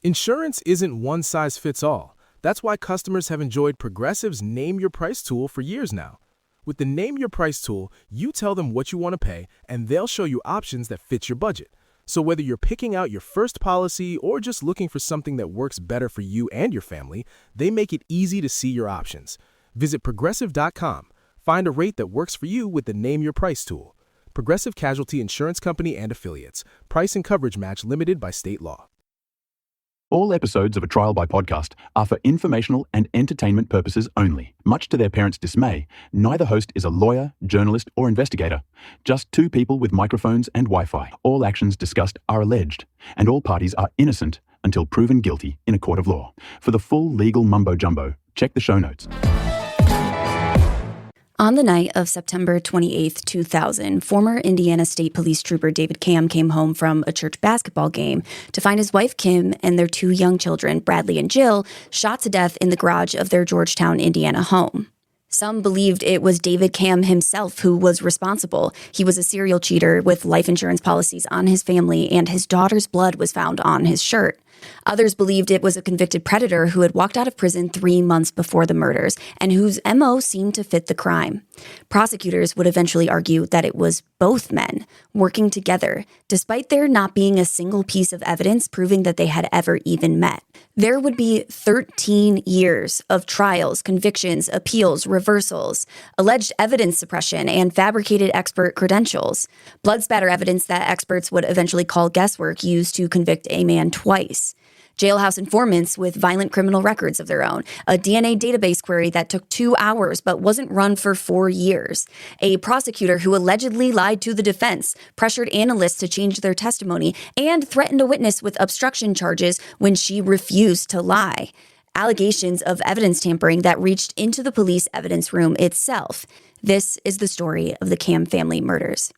Insurance isn't one size fits all. That's why customers have enjoyed Progressive's Name Your Price tool for years now. With the Name Your Price tool, you tell them what you want to pay, and they'll show you options that fit your budget. So whether you're picking out your first policy or just looking for something that works better for you and your family, they make it easy to see your options. Visit Progressive.com. Find a rate that works for you with the Name Your Price tool. Progressive Casualty Insurance Company and Affiliates. Price and coverage match limited by state law. All episodes of A Trial by Podcast are for informational and entertainment purposes only. Much to their parents' dismay, neither host is a lawyer, journalist, or investigator. Just two people with microphones and Wi-Fi. All actions discussed are alleged, and all parties are innocent until proven guilty in a court of law. For the full legal mumbo-jumbo, check the show notes. On the night of September 28, 2000, former Indiana State Police Trooper David Camm came home from a church basketball game to find his wife Kim and their two young children, Bradley and Jill, shot to death in the garage of their Georgetown, Indiana home. Some believed it was David Camm himself who was responsible. He was a serial cheater with life insurance policies on his family, and his daughter's blood was found on his shirt. Others believed it was a convicted predator who had walked out of prison 3 months before the murders and whose MO seemed to fit the crime. Prosecutors would eventually argue that it was both men working together, despite there not being a single piece of evidence proving that they had ever even met. There would be 13 years of trials, convictions, appeals, reversals, alleged evidence suppression, and fabricated expert credentials. Blood spatter evidence that experts would eventually call guesswork used to convict a man twice. Jailhouse informants with violent criminal records of their own, a DNA database query that took 2 hours but wasn't run for 4 years, a prosecutor who allegedly lied to the defense, pressured analysts to change their testimony, and threatened a witness with obstruction charges when she refused to lie. Allegations of evidence tampering that reached into the police evidence room itself. This is the story of the Camm family murders.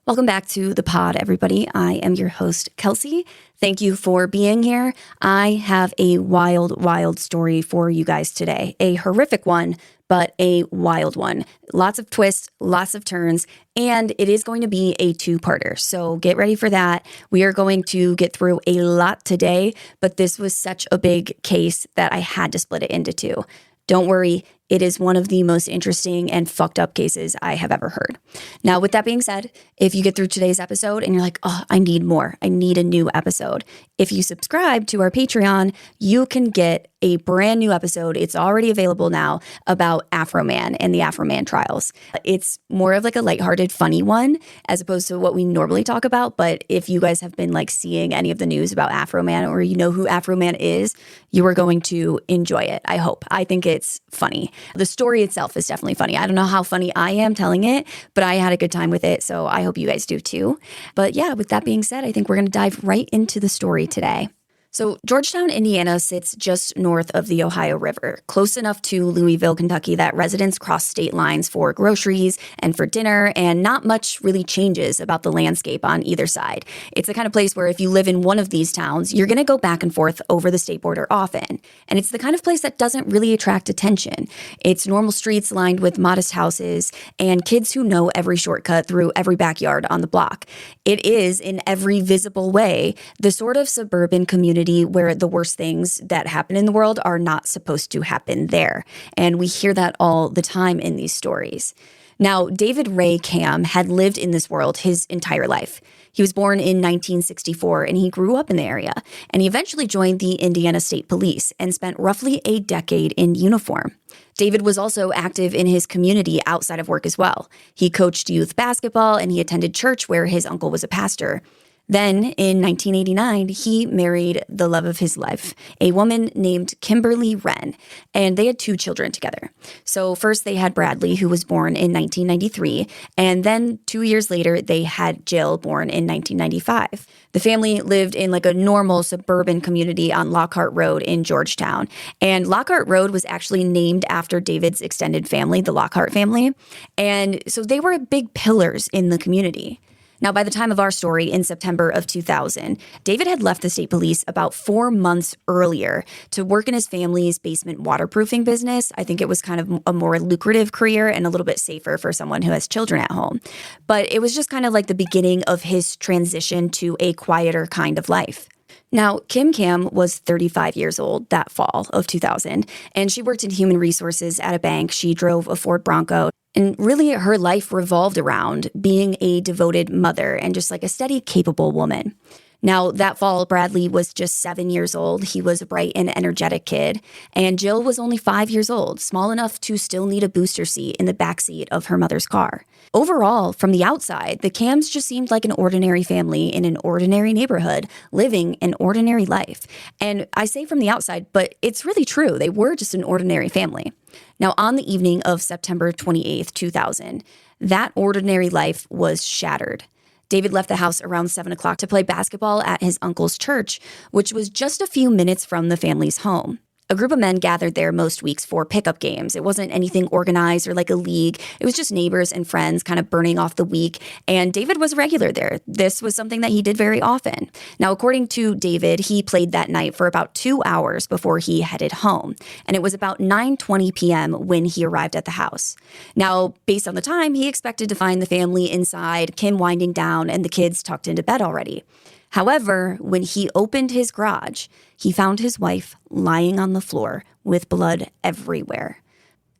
Welcome back to the pod, everybody. I am your host, Kelsey. Thank you for being here. I have a wild story for you guys today. A horrific one, but a wild one. Lots of twists, lots of turns, and it is going to be a two-parter. So get ready for that. We are going to get through a lot today, but this was such a big case that I had to split it into two. Don't worry, it is one of the most interesting and fucked up cases I have ever heard. Now, with that being said, if you get through today's episode and you're like, oh, I need more, I need a new episode. If you subscribe to our Patreon, you can get a brand new episode. It's already available now about Afroman and the Afroman trials. It's more of like a lighthearted, funny one as opposed to what we normally talk about. But if you guys have been like seeing any of the news about Afroman or you know who Afroman is, you are going to enjoy it. I hope. I think it's funny. The story itself is definitely funny. I don't know how funny I am telling it, but I had a good time with it. So I hope you guys do too. But yeah, with that being said, I think we're going to dive right into the story today. So Georgetown, Indiana sits just north of the Ohio River, close enough to Louisville, Kentucky that residents cross state lines for groceries and for dinner, and not much really changes about the landscape on either side. It's the kind of place where if you live in one of these towns, you're going to go back and forth over the state border often. And it's the kind of place that doesn't really attract attention. It's normal streets lined with modest houses and kids who know every shortcut through every backyard on the block. It is, in every visible way, the sort of suburban community where the worst things that happen in the world are not supposed to happen there. And we hear that all the time in these stories. Now, David Ray Camm had lived in this world his entire life. He was born in 1964 and he grew up in the area. And he eventually joined the Indiana State Police and spent roughly a decade in uniform. David was also active in his community outside of work as well. He coached youth basketball and he attended church where his uncle was a pastor. Then, in 1989, he married the love of his life, a woman named Kimberly Wren, and they had 2 children together. So first they had Bradley, who was born in 1993, and then 2 years later, they had Jill, born in 1995. The family lived in like a normal suburban community on Lockhart Road in Georgetown, and Lockhart Road was actually named after David's extended family, the Lockhart family, and so they were big pillars in the community. Now, by the time of our story in September of 2000, David had left the state police about 4 months earlier to work in his family's basement waterproofing business. I think it was kind of a more lucrative career and a little bit safer for someone who has children at home. But it was just kind of like the beginning of his transition to a quieter kind of life. Now, Kim Camm was 35 years old that fall of 2000, and she worked in human resources at a bank. She drove a Ford Bronco. And really, her life revolved around being a devoted mother and just like a steady, capable woman. Now, that fall, Bradley was just 7 years old. He was a bright and energetic kid. And Jill was only 5 years old, small enough to still need a booster seat in the backseat of her mother's car. Overall, from the outside, the Camms just seemed like an ordinary family in an ordinary neighborhood, living an ordinary life. And I say from the outside, but it's really true. They were just an ordinary family. Now, on the evening of September 28th, 2000, that ordinary life was shattered. David left the house around 7 o'clock to play basketball at his uncle's church, which was just a few minutes from the family's home. A group of men gathered there most weeks for pickup games. It wasn't anything organized or like a league. It was just neighbors and friends kind of burning off the week. And David was a regular there. This was something that he did very often. Now, according to David, he played that night for about 2 hours before he headed home. And it was about 9:20 p.m. when he arrived at the house. Now, based on the time, he expected to find the family inside, Kim winding down, and the kids tucked into bed already. However, when he opened his garage, he found his wife lying on the floor with blood everywhere.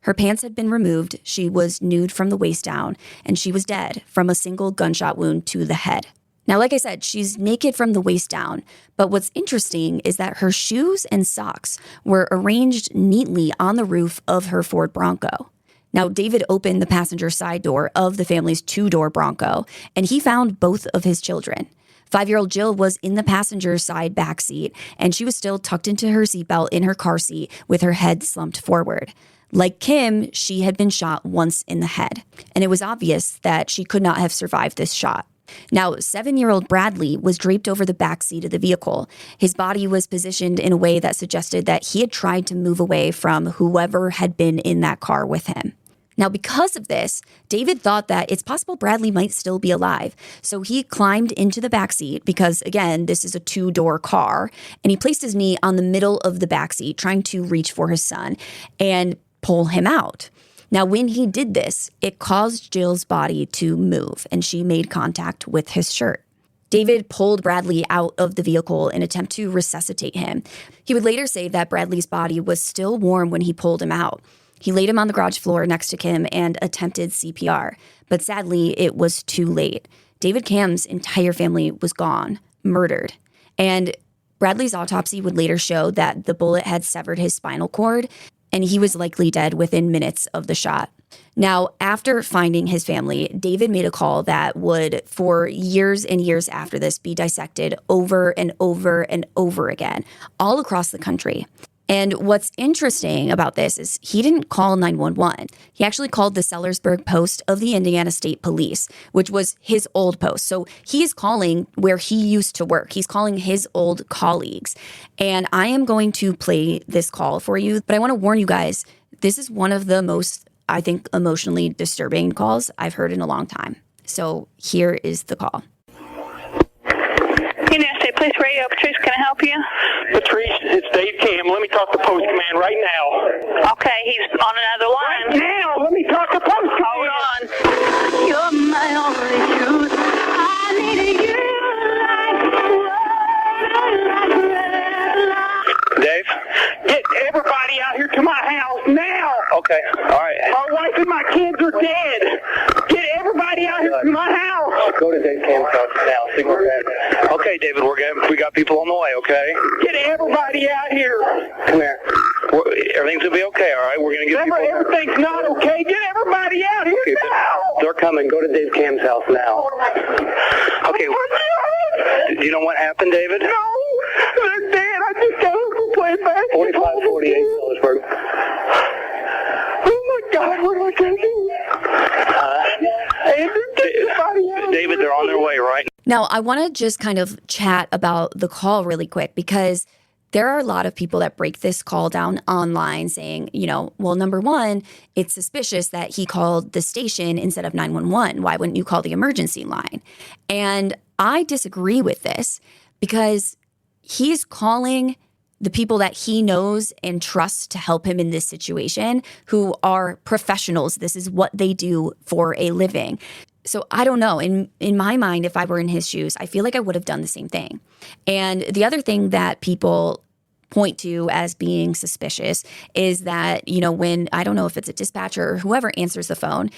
Her pants had been removed, she was nude from the waist down, and she was dead from a single gunshot wound to the head. Now, like I said, she's naked from the waist down, but what's interesting is that her shoes and socks were arranged neatly on the roof of her Ford Bronco. Now, David opened the passenger side door of the family's 2-door Bronco, and he found both of his children. 5-year-old Jill was in the passenger side back seat, and she was still tucked into her seatbelt in her car seat with her head slumped forward. Like Kim, she had been shot once in the head, and it was obvious that she could not have survived this shot. Now, 7-year-old Bradley was draped over the back seat of the vehicle. His body was positioned in a way that suggested that he had tried to move away from whoever had been in that car with him. Now, because of this, David thought that it's possible Bradley might still be alive. So he climbed into the backseat because, again, this is a 2-door car, and he placed his knee on the middle of the backseat, trying to reach for his son and pull him out. Now, when he did this, it caused Jill's body to move, and she made contact with his shirt. David pulled Bradley out of the vehicle in an attempt to resuscitate him. He would later say that Bradley's body was still warm when he pulled him out. He laid him on the garage floor next to Kim and attempted CPR, but sadly, it was too late. David Camm's entire family was gone, murdered. And Bradley's autopsy would later show that the bullet had severed his spinal cord, and he was likely dead within minutes of the shot. Now, after finding his family, David made a call that would, for years and years after this, be dissected over and over and over again, all across the country. And what's interesting about this is he didn't call 911. He actually called the Sellersburg post of the Indiana State Police, which was his old post. So he is calling where he used to work. He's calling his old colleagues. And I am going to play this call for you, but I want to warn you guys, this is one of the most, I think, emotionally disturbing calls I've heard in a long time. So here is the call. Indiana State Police Radio, Patrice, can I help you? Patrice, it's Dave Camm. Let me talk to Post Command right now. Okay, he's on another line. Right now, let me talk to Post Command. Hold on. You're my only truth. I need you like Dave? Get everybody out here to my house now. Okay, all right. My wife and my kids are dead. Get everybody out here to my house. Go to Dave Camm's house now. Signal that. Okay, David, we got people on the way, okay? Get everybody out here. Come here. Everything's going to be okay, all right? We're going to get Remember, people... everything's not okay. Get everybody out here now. They're coming. Go to Dave Camm's house now. Okay. Do you know what happened, David? No, they're dead. I just got home from playing basketball. 4548 Phillipsburg. Oh my God, what am I going to do? Andrew, get this body out. David, they're on their way, right? Now, I want to just kind of chat about the call really quick because there are a lot of people that break this call down online saying, well, number one, it's suspicious that he called the station instead of 911. Why wouldn't you call the emergency line? And I disagree with this because he's calling the people that he knows and trusts to help him in this situation who are professionals. This is what they do for a living. So I don't know. In my mind, if I were in his shoes, I feel like I would have done the same thing. And the other thing that people point to as being suspicious is that, when, I don't know if it's a dispatcher or whoever answers the phone,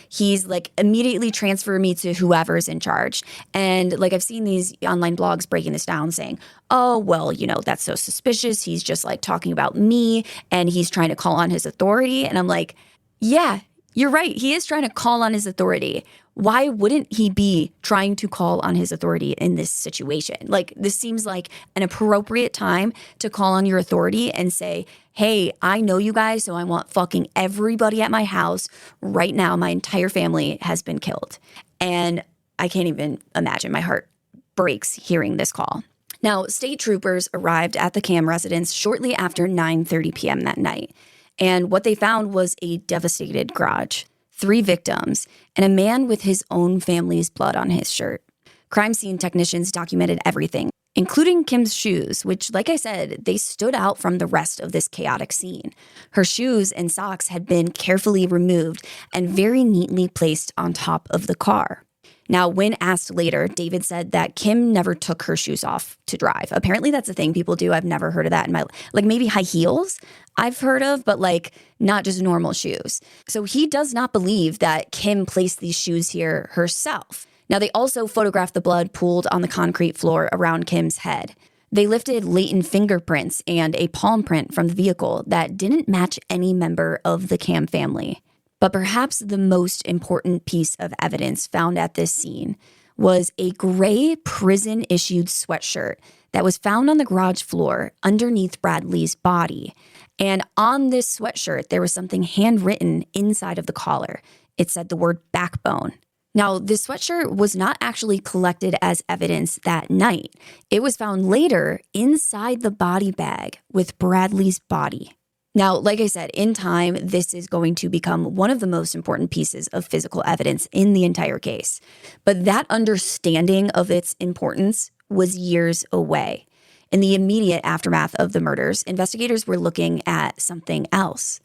he's like, immediately transfer me to whoever's in charge. And like, I've seen these online blogs breaking this down saying, oh, well, that's so suspicious. He's just like talking about me and he's trying to call on his authority. And I'm like, yeah, you're right. He is trying to call on his authority. Why wouldn't he be trying to call on his authority in this situation? Like, this seems like an appropriate time to call on your authority and say, hey, I know you guys, so I want fucking everybody at my house right now. My entire family has been killed. And I can't even imagine. My heart breaks hearing this call. Now, state troopers arrived at the Camm residence shortly after 9:30 p.m. that night. And what they found was a devastated garage, 3 victims, and a man with his own family's blood on his shirt. Crime scene technicians documented everything, including Kim's shoes, which, like I said, they stood out from the rest of this chaotic scene. Her shoes and socks had been carefully removed and very neatly placed on top of the car. Now, when asked later, David said that Kim never took her shoes off to drive. Apparently, that's a thing people do. I've never heard of that in my life. Like maybe high heels I've heard of, but like not just normal shoes. So he does not believe that Kim placed these shoes here herself. Now, they also photographed the blood pooled on the concrete floor around Kim's head. They lifted latent fingerprints and a palm print from the vehicle that didn't match any member of the Camm family. But perhaps the most important piece of evidence found at this scene was a gray prison-issued sweatshirt that was found on the garage floor underneath Bradley's body. And on this sweatshirt, there was something handwritten inside of the collar. It said the word backbone. Now, this sweatshirt was not actually collected as evidence that night. It was found later inside the body bag with Bradley's body. Now, like I said, in time, this is going to become one of the most important pieces of physical evidence in the entire case. But that understanding of its importance was years away. In the immediate aftermath of the murders, investigators were looking at something else.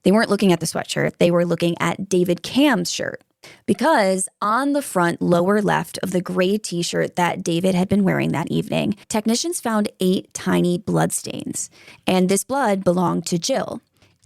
They weren't looking at the sweatshirt. They were looking at David Camm's shirt. Because on the front lower left of the gray t-shirt that David had been wearing that evening, technicians found 8 tiny bloodstains. And this blood belonged to Jill.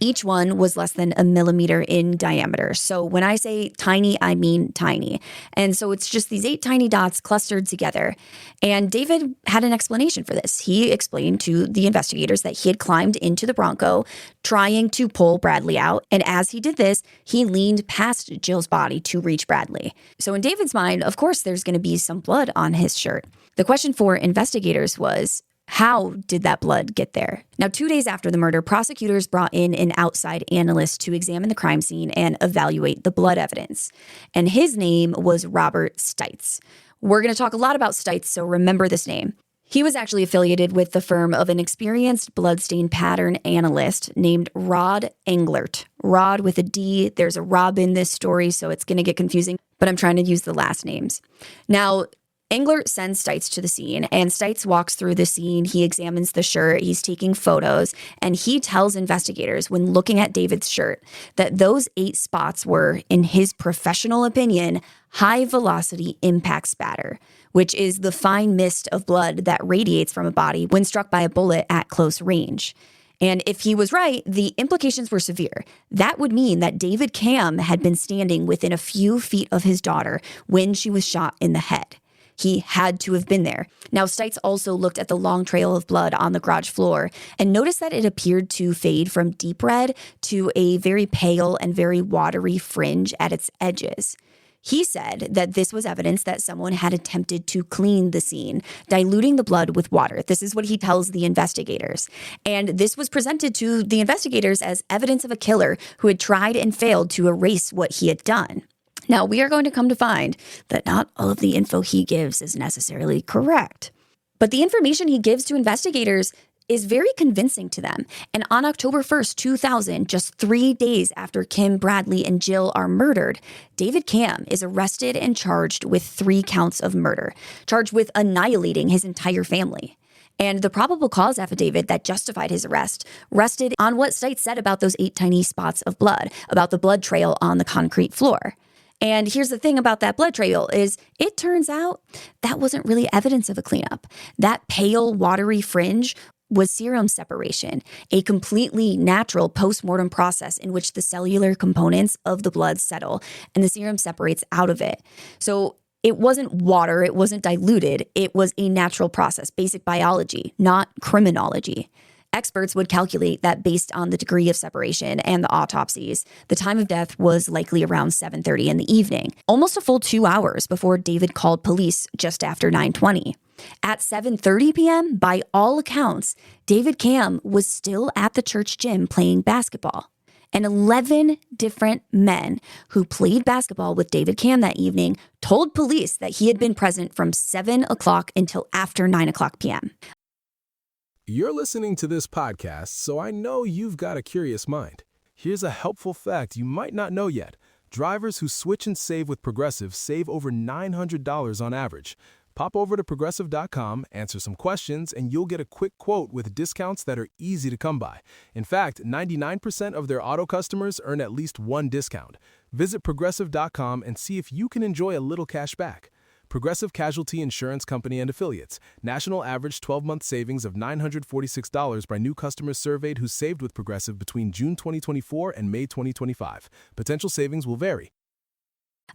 Each one was less than 1 millimeter in diameter. So when I say tiny, I mean tiny. And so it's just these 8 tiny dots clustered together. And David had an explanation for this. He explained to the investigators that he had climbed into the Bronco, trying to pull Bradley out. And as he did this, he leaned past Jill's body to reach Bradley. So in David's mind, of course, there's going to be some blood on his shirt. The question for investigators was, how did that blood get there? Now, 2 days after the murder, prosecutors brought in an outside analyst to examine the crime scene and evaluate the blood evidence. And his name was Robert Stites. We're going to talk a lot about Stites, so remember this name. He was actually affiliated with the firm of an experienced bloodstain pattern analyst named Rod Englert. Rod with a D. There's a Rob in this story, so it's going to get confusing, but I'm trying to use the last names. Now, Englert sends Stites to the scene, and Stites walks through the scene. He examines the shirt, he's taking photos, and he tells investigators when looking at David's shirt that those 8 spots were, in his professional opinion, high-velocity impact spatter, which is the fine mist of blood that radiates from a body when struck by a bullet at close range. And if he was right, the implications were severe. That would mean that David Camm had been standing within a few feet of his daughter when she was shot in the head. He had to have been there. Now, Stites also looked at the long trail of blood on the garage floor and noticed that it appeared to fade from deep red to a very pale and very watery fringe at its edges. He said that this was evidence that someone had attempted to clean the scene, diluting the blood with water. This is what he tells the investigators. And this was presented to the investigators as evidence of a killer who had tried and failed to erase what he had done. Now, we are going to come to find that not all of the info he gives is necessarily correct. But the information he gives to investigators is very convincing to them. And on October 1st, 2000, just 3 days after Kim, Bradley, and Jill are murdered, David Camm is arrested and charged with 3 counts of murder, charged with annihilating his entire family. And the probable cause affidavit that justified his arrest rested on what Stites said about those 8 tiny spots of blood, about the blood trail on the concrete floor. And here's the thing about that blood trail is it turns out that wasn't really evidence of a cleanup. That pale, watery fringe was serum separation, a completely natural post-mortem process in which the cellular components of the blood settle and the serum separates out of it. So it wasn't water, it wasn't diluted, it was a natural process, basic biology, not criminology. Experts would calculate that based on the degree of separation and the autopsies, the time of death was likely around 7:30 in the evening, almost a full 2 hours before David called police just after 9:20. At 7:30 p.m., by all accounts, David Camm was still at the church gym playing basketball. And 11 different men who played basketball with David Camm that evening told police that he had been present from 7 o'clock until after 9 o'clock p.m. You're listening to this podcast, so I know you've got a curious mind. Here's a helpful fact you might not know yet. Drivers who switch and save with Progressive save over $900 on average. Pop over to Progressive.com, answer some questions, and you'll get a quick quote with discounts that are easy to come by. In fact, 99% of their auto customers earn at least one discount. Visit Progressive.com and see if you can enjoy a little cash back. Progressive Casualty Insurance Company and Affiliates. National average 12-month savings of $946 by new customers surveyed who saved with Progressive between June 2024 and May 2025. Potential savings will vary.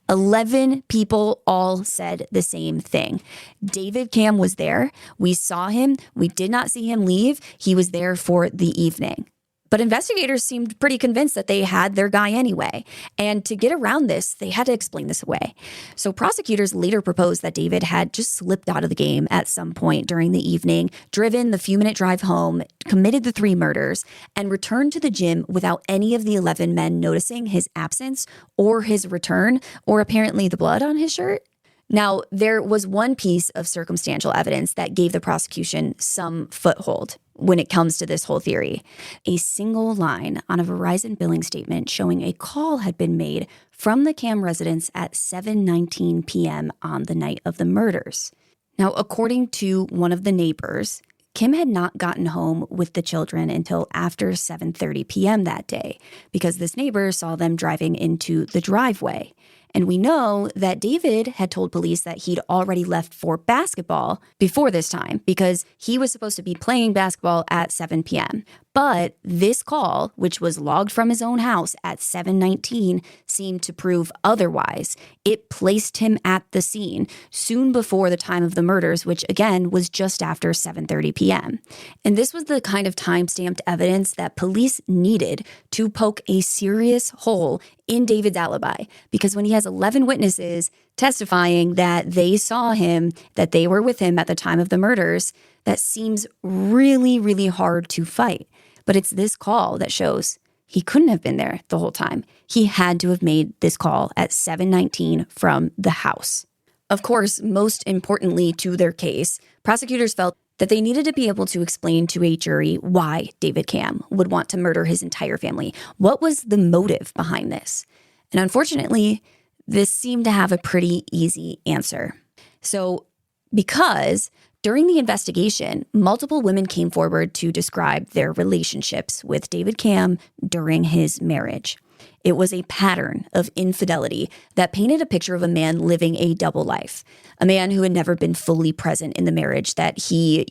11 people all said the same thing. David Camm was there. We saw him. We did not see him leave. He was there for the evening. But investigators seemed pretty convinced that they had their guy anyway. And to get around this, they had to explain this away. So prosecutors later proposed that David had just slipped out of the game at some point during the evening, driven the few-minute drive home, committed the 3 murders, and returned to the gym without any of the 11 men noticing his absence or his return, or apparently the blood on his shirt. Now, there was one piece of circumstantial evidence that gave the prosecution some foothold when it comes to this whole theory. A single line on a Verizon billing statement showing a call had been made from the Camm residence at 7:19 p.m. on the night of the murders. Now, according to one of the neighbors, Kim had not gotten home with the children until after 7:30 p.m. that day because this neighbor saw them driving into the driveway. And we know that David had told police that he'd already left for basketball before this time because he was supposed to be playing basketball at 7 p.m. But this call, which was logged from his own house at 7:19, seemed to prove otherwise. It placed him at the scene soon before the time of the murders, which again was just after 7:30 p.m. And this was the kind of time-stamped evidence that police needed to poke a serious hole in David's alibi, because when he has 11 witnesses testifying that they saw him, that they were with him at the time of the murders, that seems really, really hard to fight. But it's this call that shows he couldn't have been there the whole time. He had to have made this call at 7:19 from the house. Of course, most importantly to their case, prosecutors felt that they needed to be able to explain to a jury why David Camm would want to murder his entire family. What was the motive behind this? And unfortunately, this seemed to have a pretty easy answer. So, because during the investigation, multiple women came forward to describe their relationships with David Camm during his marriage. It was a pattern of infidelity that painted a picture of a man living a double life, a man who had never been fully present in the marriage that he,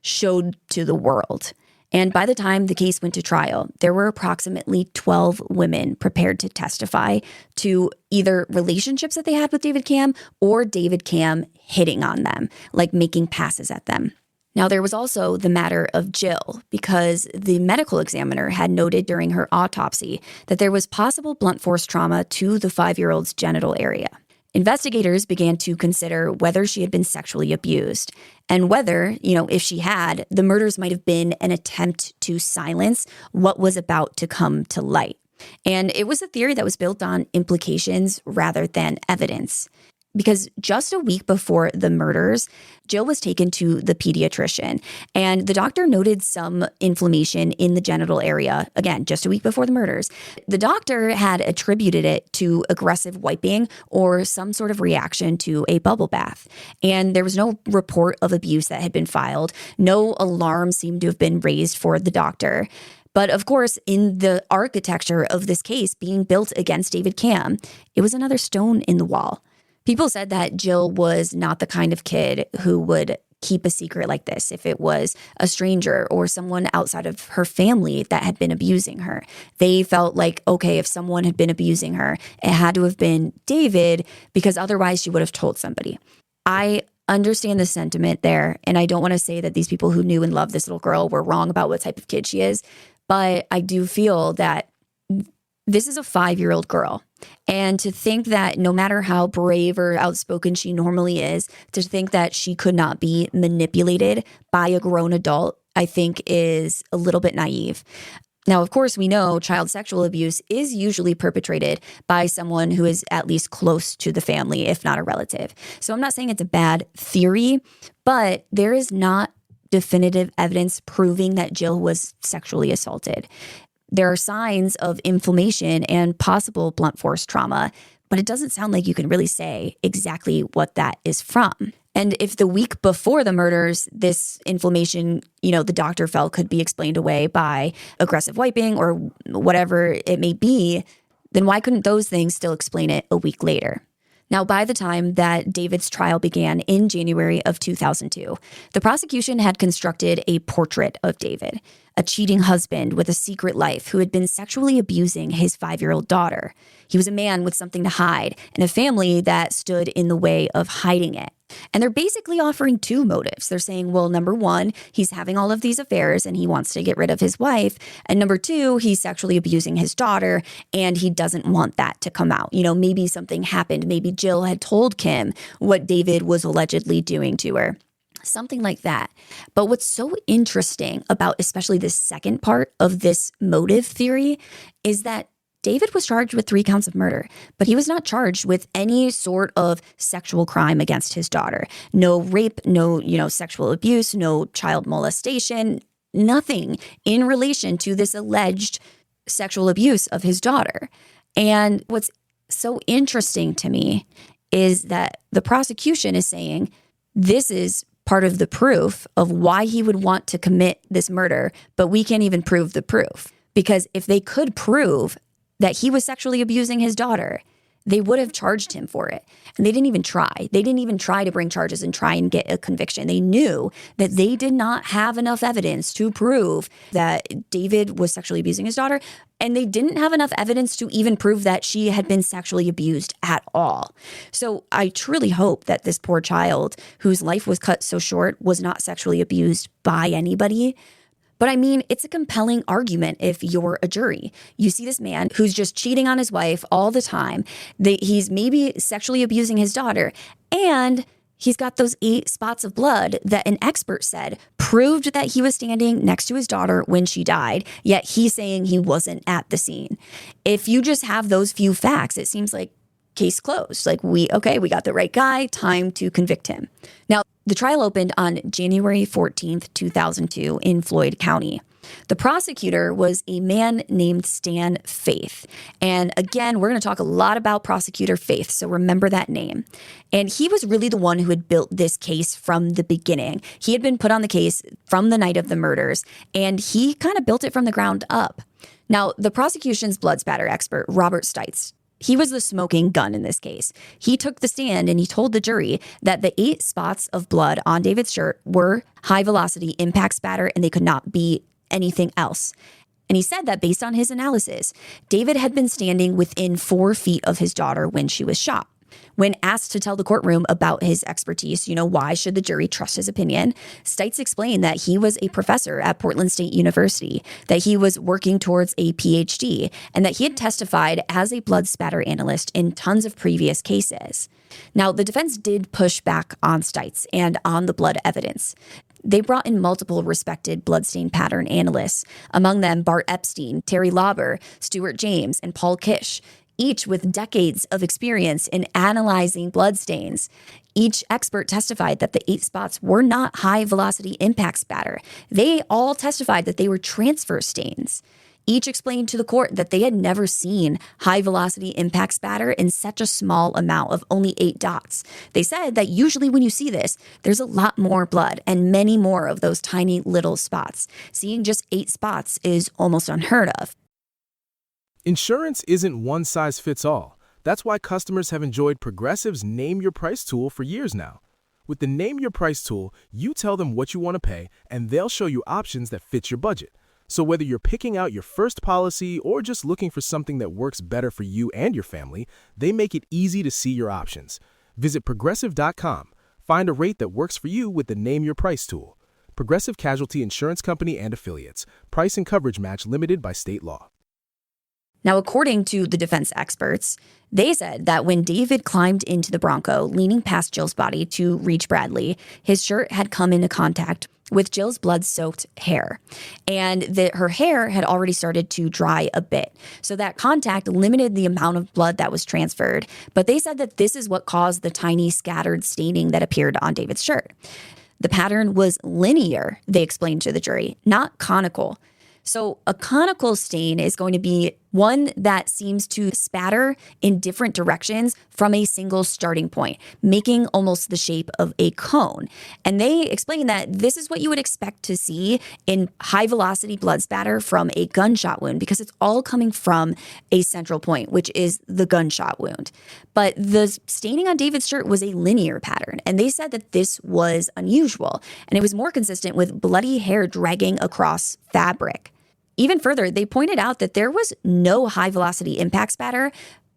showed to the world. And by the time the case went to trial, there were approximately 12 women prepared to testify to either relationships that they had with David Camm or David Camm hitting on them, like making passes at them. Now, there was also the matter of Jill, because the medical examiner had noted during her autopsy that there was possible blunt force trauma to the 5-year-old's genital area. Investigators began to consider whether she had been sexually abused and whether, if she had, the murders might have been an attempt to silence what was about to come to light. And it was a theory that was built on implications rather than evidence. Because just a week before the murders, Jill was taken to the pediatrician, and the doctor noted some inflammation in the genital area. Again, just a week before the murders. The doctor had attributed it to aggressive wiping or some sort of reaction to a bubble bath. And there was no report of abuse that had been filed. No alarm seemed to have been raised for the doctor. But of course, in the architecture of this case being built against David Camm, it was another stone in the wall. People said that Jill was not the kind of kid who would keep a secret like this if it was a stranger or someone outside of her family that had been abusing her. They felt like, okay, if someone had been abusing her, it had to have been David because otherwise she would have told somebody. I understand the sentiment there, and I don't want to say that these people who knew and loved this little girl were wrong about what type of kid she is, but I do feel that this is a 5-year-old girl. And to think that no matter how brave or outspoken she normally is, to think that she could not be manipulated by a grown adult, I think is a little bit naive. Now, of course, we know child sexual abuse is usually perpetrated by someone who is at least close to the family, if not a relative. So I'm not saying it's a bad theory, but there is not definitive evidence proving that Jill was sexually assaulted. There are signs of inflammation and possible blunt force trauma, but it doesn't sound like you can really say exactly what that is from. And if the week before the murders, this inflammation, the doctor felt could be explained away by aggressive wiping or whatever it may be, then why couldn't those things still explain it a week later? Now, by the time that David's trial began in January of 2002, the prosecution had constructed a portrait of David, a cheating husband with a secret life who had been sexually abusing his 5-year-old daughter. He was a man with something to hide and a family that stood in the way of hiding it. And they're basically offering two motives. They're saying, well, number one, he's having all of these affairs and he wants to get rid of his wife. And number two, he's sexually abusing his daughter and he doesn't want that to come out. Maybe something happened. Maybe Jill had told Kim what David was allegedly doing to her. Something like that. But what's so interesting about especially the second part of this motive theory is that David was charged with 3 counts of murder, but he was not charged with any sort of sexual crime against his daughter. No rape, no, sexual abuse, no child molestation, nothing in relation to this alleged sexual abuse of his daughter. And what's so interesting to me is that the prosecution is saying this is part of the proof of why he would want to commit this murder, but we can't even prove the proof. Because if they could prove that he was sexually abusing his daughter, they would have charged him for it. And they didn't even try. They didn't even try to bring charges and try and get a conviction. They knew that they did not have enough evidence to prove that David was sexually abusing his daughter. And they didn't have enough evidence to even prove that she had been sexually abused at all. So I truly hope that this poor child whose life was cut so short was not sexually abused by anybody. But I mean, it's a compelling argument if you're a jury. You see this man who's just cheating on his wife all the time. He's maybe sexually abusing his daughter. And he's got those 8 spots of blood that an expert said proved that he was standing next to his daughter when she died. Yet he's saying he wasn't at the scene. If you just have those few facts, it seems like case closed. Like we got the right guy, time to convict him. Now, the trial opened on January 14th, 2002 in Floyd County. The prosecutor was a man named Stan Faith. And again, we're going to talk a lot about prosecutor Faith, so remember that name. And he was really the one who had built this case from the beginning. He had been put on the case from the night of the murders, and he kind of built it from the ground up. Now, the prosecution's blood spatter expert, Robert Stites, he was the smoking gun in this case. He took the stand and he told the jury that the 8 spots of blood on David's shirt were high velocity impact spatter and they could not be anything else. And he said that based on his analysis, David had been standing within 4 feet of his daughter when she was shot. When asked to tell the courtroom about his expertise, why should the jury trust his opinion, Stites explained that he was a professor at Portland State University, that he was working towards a PhD, and that he had testified as a blood spatter analyst in tons of previous cases. Now, the defense did push back on Stites and on the blood evidence. They brought in multiple respected bloodstain pattern analysts, among them Bart Epstein, Terry Lauber, Stuart James, and Paul Kish, each with decades of experience in analyzing bloodstains. Each expert testified that the 8 spots were not high-velocity impact spatter. They all testified that they were transfer stains. Each explained to the court that they had never seen high-velocity impact spatter in such a small amount of only 8 dots. They said that usually when you see this, there's a lot more blood and many more of those tiny little spots. Seeing just 8 spots is almost unheard of. Insurance isn't one size fits all. That's why customers have enjoyed Progressive's Name Your Price tool for years now. With the Name Your Price tool, you tell them what you want to pay, and they'll show you options that fit your budget. So whether you're picking out your first policy or just looking for something that works better for you and your family, they make it easy to see your options. Visit Progressive.com. Find a rate that works for you with the Name Your Price tool. Progressive Casualty Insurance Company and Affiliates. Price and coverage match limited by state law. Now, according to the defense experts, they said that when David climbed into the Bronco, leaning past Jill's body to reach Bradley, his shirt had come into contact with Jill's blood-soaked hair, and that her hair had already started to dry a bit. So that contact limited the amount of blood that was transferred, but they said that this is what caused the tiny scattered staining that appeared on David's shirt. The pattern was linear, they explained to the jury, not conical. So a conical stain is going to be one that seems to spatter in different directions from a single starting point, making almost the shape of a cone. And they explain that this is what you would expect to see in high velocity blood spatter from a gunshot wound, because it's all coming from a central point, which is the gunshot wound. But the staining on David's shirt was a linear pattern, and they said that this was unusual, and it was more consistent with bloody hair dragging across fabric. Even further, they pointed out that there was no high-velocity impact spatter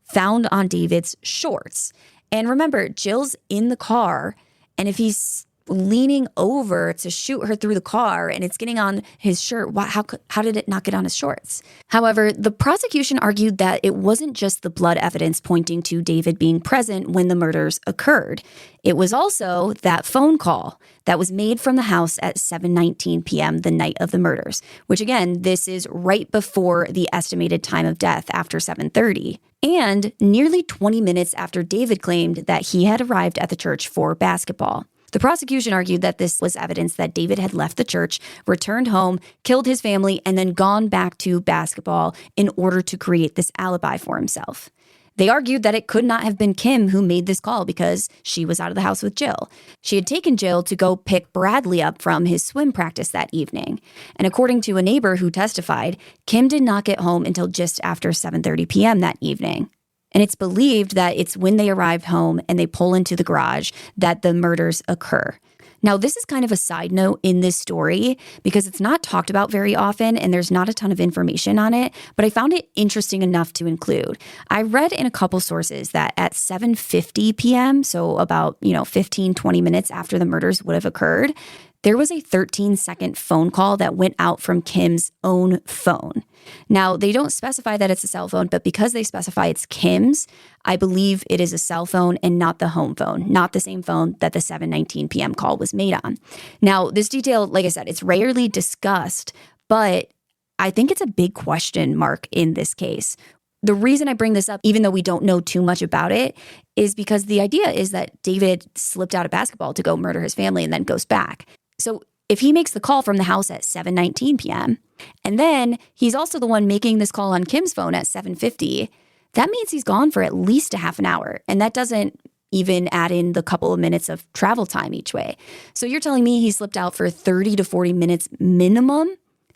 found on David's shorts. And remember, Jill's in the car, and if he's leaning over to shoot her through the car and it's getting on his shirt, how did it not get on his shorts? However, the prosecution argued that it wasn't just the blood evidence pointing to David being present when the murders occurred. It was also that phone call that was made from the house at 7:19 p.m. the night of the murders, which again, this is right before the estimated time of death after 7:30, and nearly 20 minutes after David claimed that he had arrived at the church for basketball. The prosecution argued that this was evidence that David had left the church, returned home, killed his family, and then gone back to basketball in order to create this alibi for himself. They argued that it could not have been Kim who made this call because she was out of the house with Jill. She had taken Jill to go pick Bradley up from his swim practice that evening. And according to a neighbor who testified, Kim did not get home until just after 7:30 p.m. that evening. And it's believed that it's when they arrive home and they pull into the garage that the murders occur. Now, this is kind of a side note in this story because it's not talked about very often and there's not a ton of information on it, but I found it interesting enough to include. I read in a couple sources that at 7:50 p.m., so about 15, 20 minutes after the murders would have occurred, there was a 13-second phone call that went out from Kim's own phone. Now, they don't specify that it's a cell phone, but because they specify it's Kim's, I believe it is a cell phone and not the home phone, not the same phone that the 7:19 p.m. call was made on. Now, this detail, like I said, it's rarely discussed, but I think it's a big question mark in this case. The reason I bring this up, even though we don't know too much about it, is because the idea is that David slipped out of basketball to go murder his family and then goes back. So if he makes the call from the house at 7:19 p.m., and then he's also the one making this call on Kim's phone at 7:50, that means he's gone for at least a half an hour. And that doesn't even add in the couple of minutes of travel time each way. So you're telling me he slipped out for 30 to 40 minutes minimum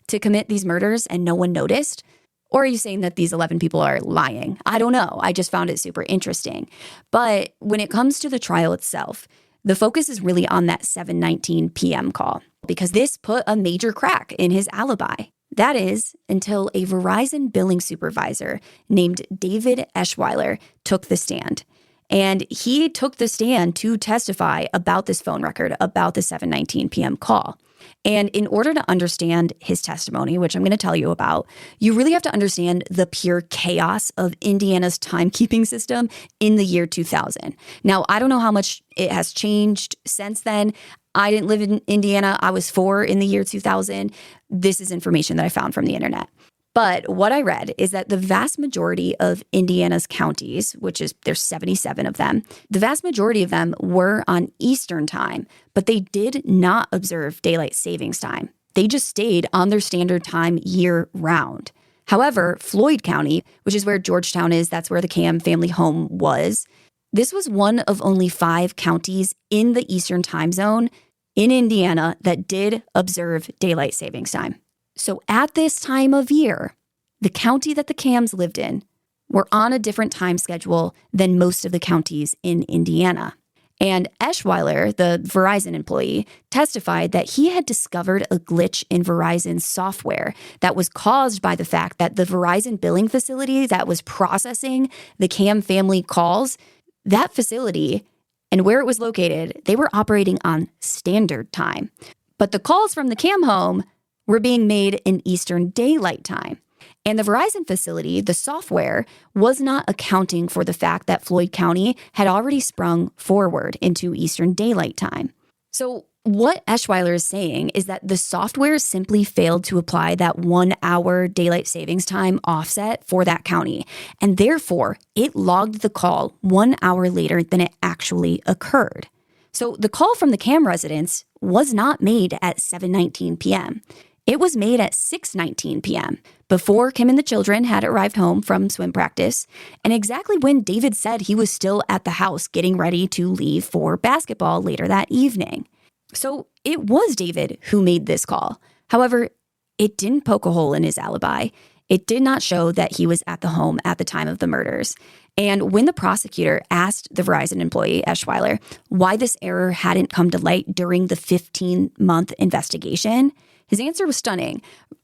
to commit these murders and no one noticed? Or are you saying that these 11 people are lying? I don't know. I just found it super interesting. But when it comes to the trial itself, the focus is really on that 7:19 p.m. call because this put a major crack in his alibi. That is, until a Verizon billing supervisor named David Eschweiler took the stand. And he took the stand to testify about this phone record, about the 7:19 p.m. call. And in order to understand his testimony, which I'm going to tell you about, you really have to understand the pure chaos of Indiana's timekeeping system in the year 2000. Now, I don't know how much it has changed since then. I didn't live in Indiana. I was 4 in the year 2000. This is information that I found from the internet. But what I read is that the vast majority of Indiana's counties, which is there's 77 of them, the vast majority of them were on Eastern time, but they did not observe daylight savings time. They just stayed on their standard time year round. However, Floyd County, which is where Georgetown is, that's where the Camm family home was, this was one of only 5 counties in the Eastern time zone in Indiana that did observe daylight savings time. So at this time of year, the county that the Camms lived in were on a different time schedule than most of the counties in Indiana. And Eschweiler, the Verizon employee, testified that he had discovered a glitch in Verizon's software that was caused by the fact that the Verizon billing facility that was processing the Camm family calls, that facility and where it was located, they were operating on standard time. But the calls from the Camm home were being made in Eastern Daylight Time. And the Verizon facility, the software, was not accounting for the fact that Floyd County had already sprung forward into Eastern Daylight Time. So what Eschweiler is saying is that the software simply failed to apply that 1 hour daylight savings time offset for that county. And therefore, it logged the call 1 hour later than it actually occurred. So the call from the Camm residence was not made at 7:19 p.m. It was made at 6:19 p.m., before Kim and the children had arrived home from swim practice, and exactly when David said he was still at the house getting ready to leave for basketball later that evening. So it was David who made this call. However, it didn't poke a hole in his alibi. It did not show that he was at the home at the time of the murders. And when the prosecutor asked the Verizon employee, Eschweiler, why this error hadn't come to light during the 15-month investigation, his answer was stunning.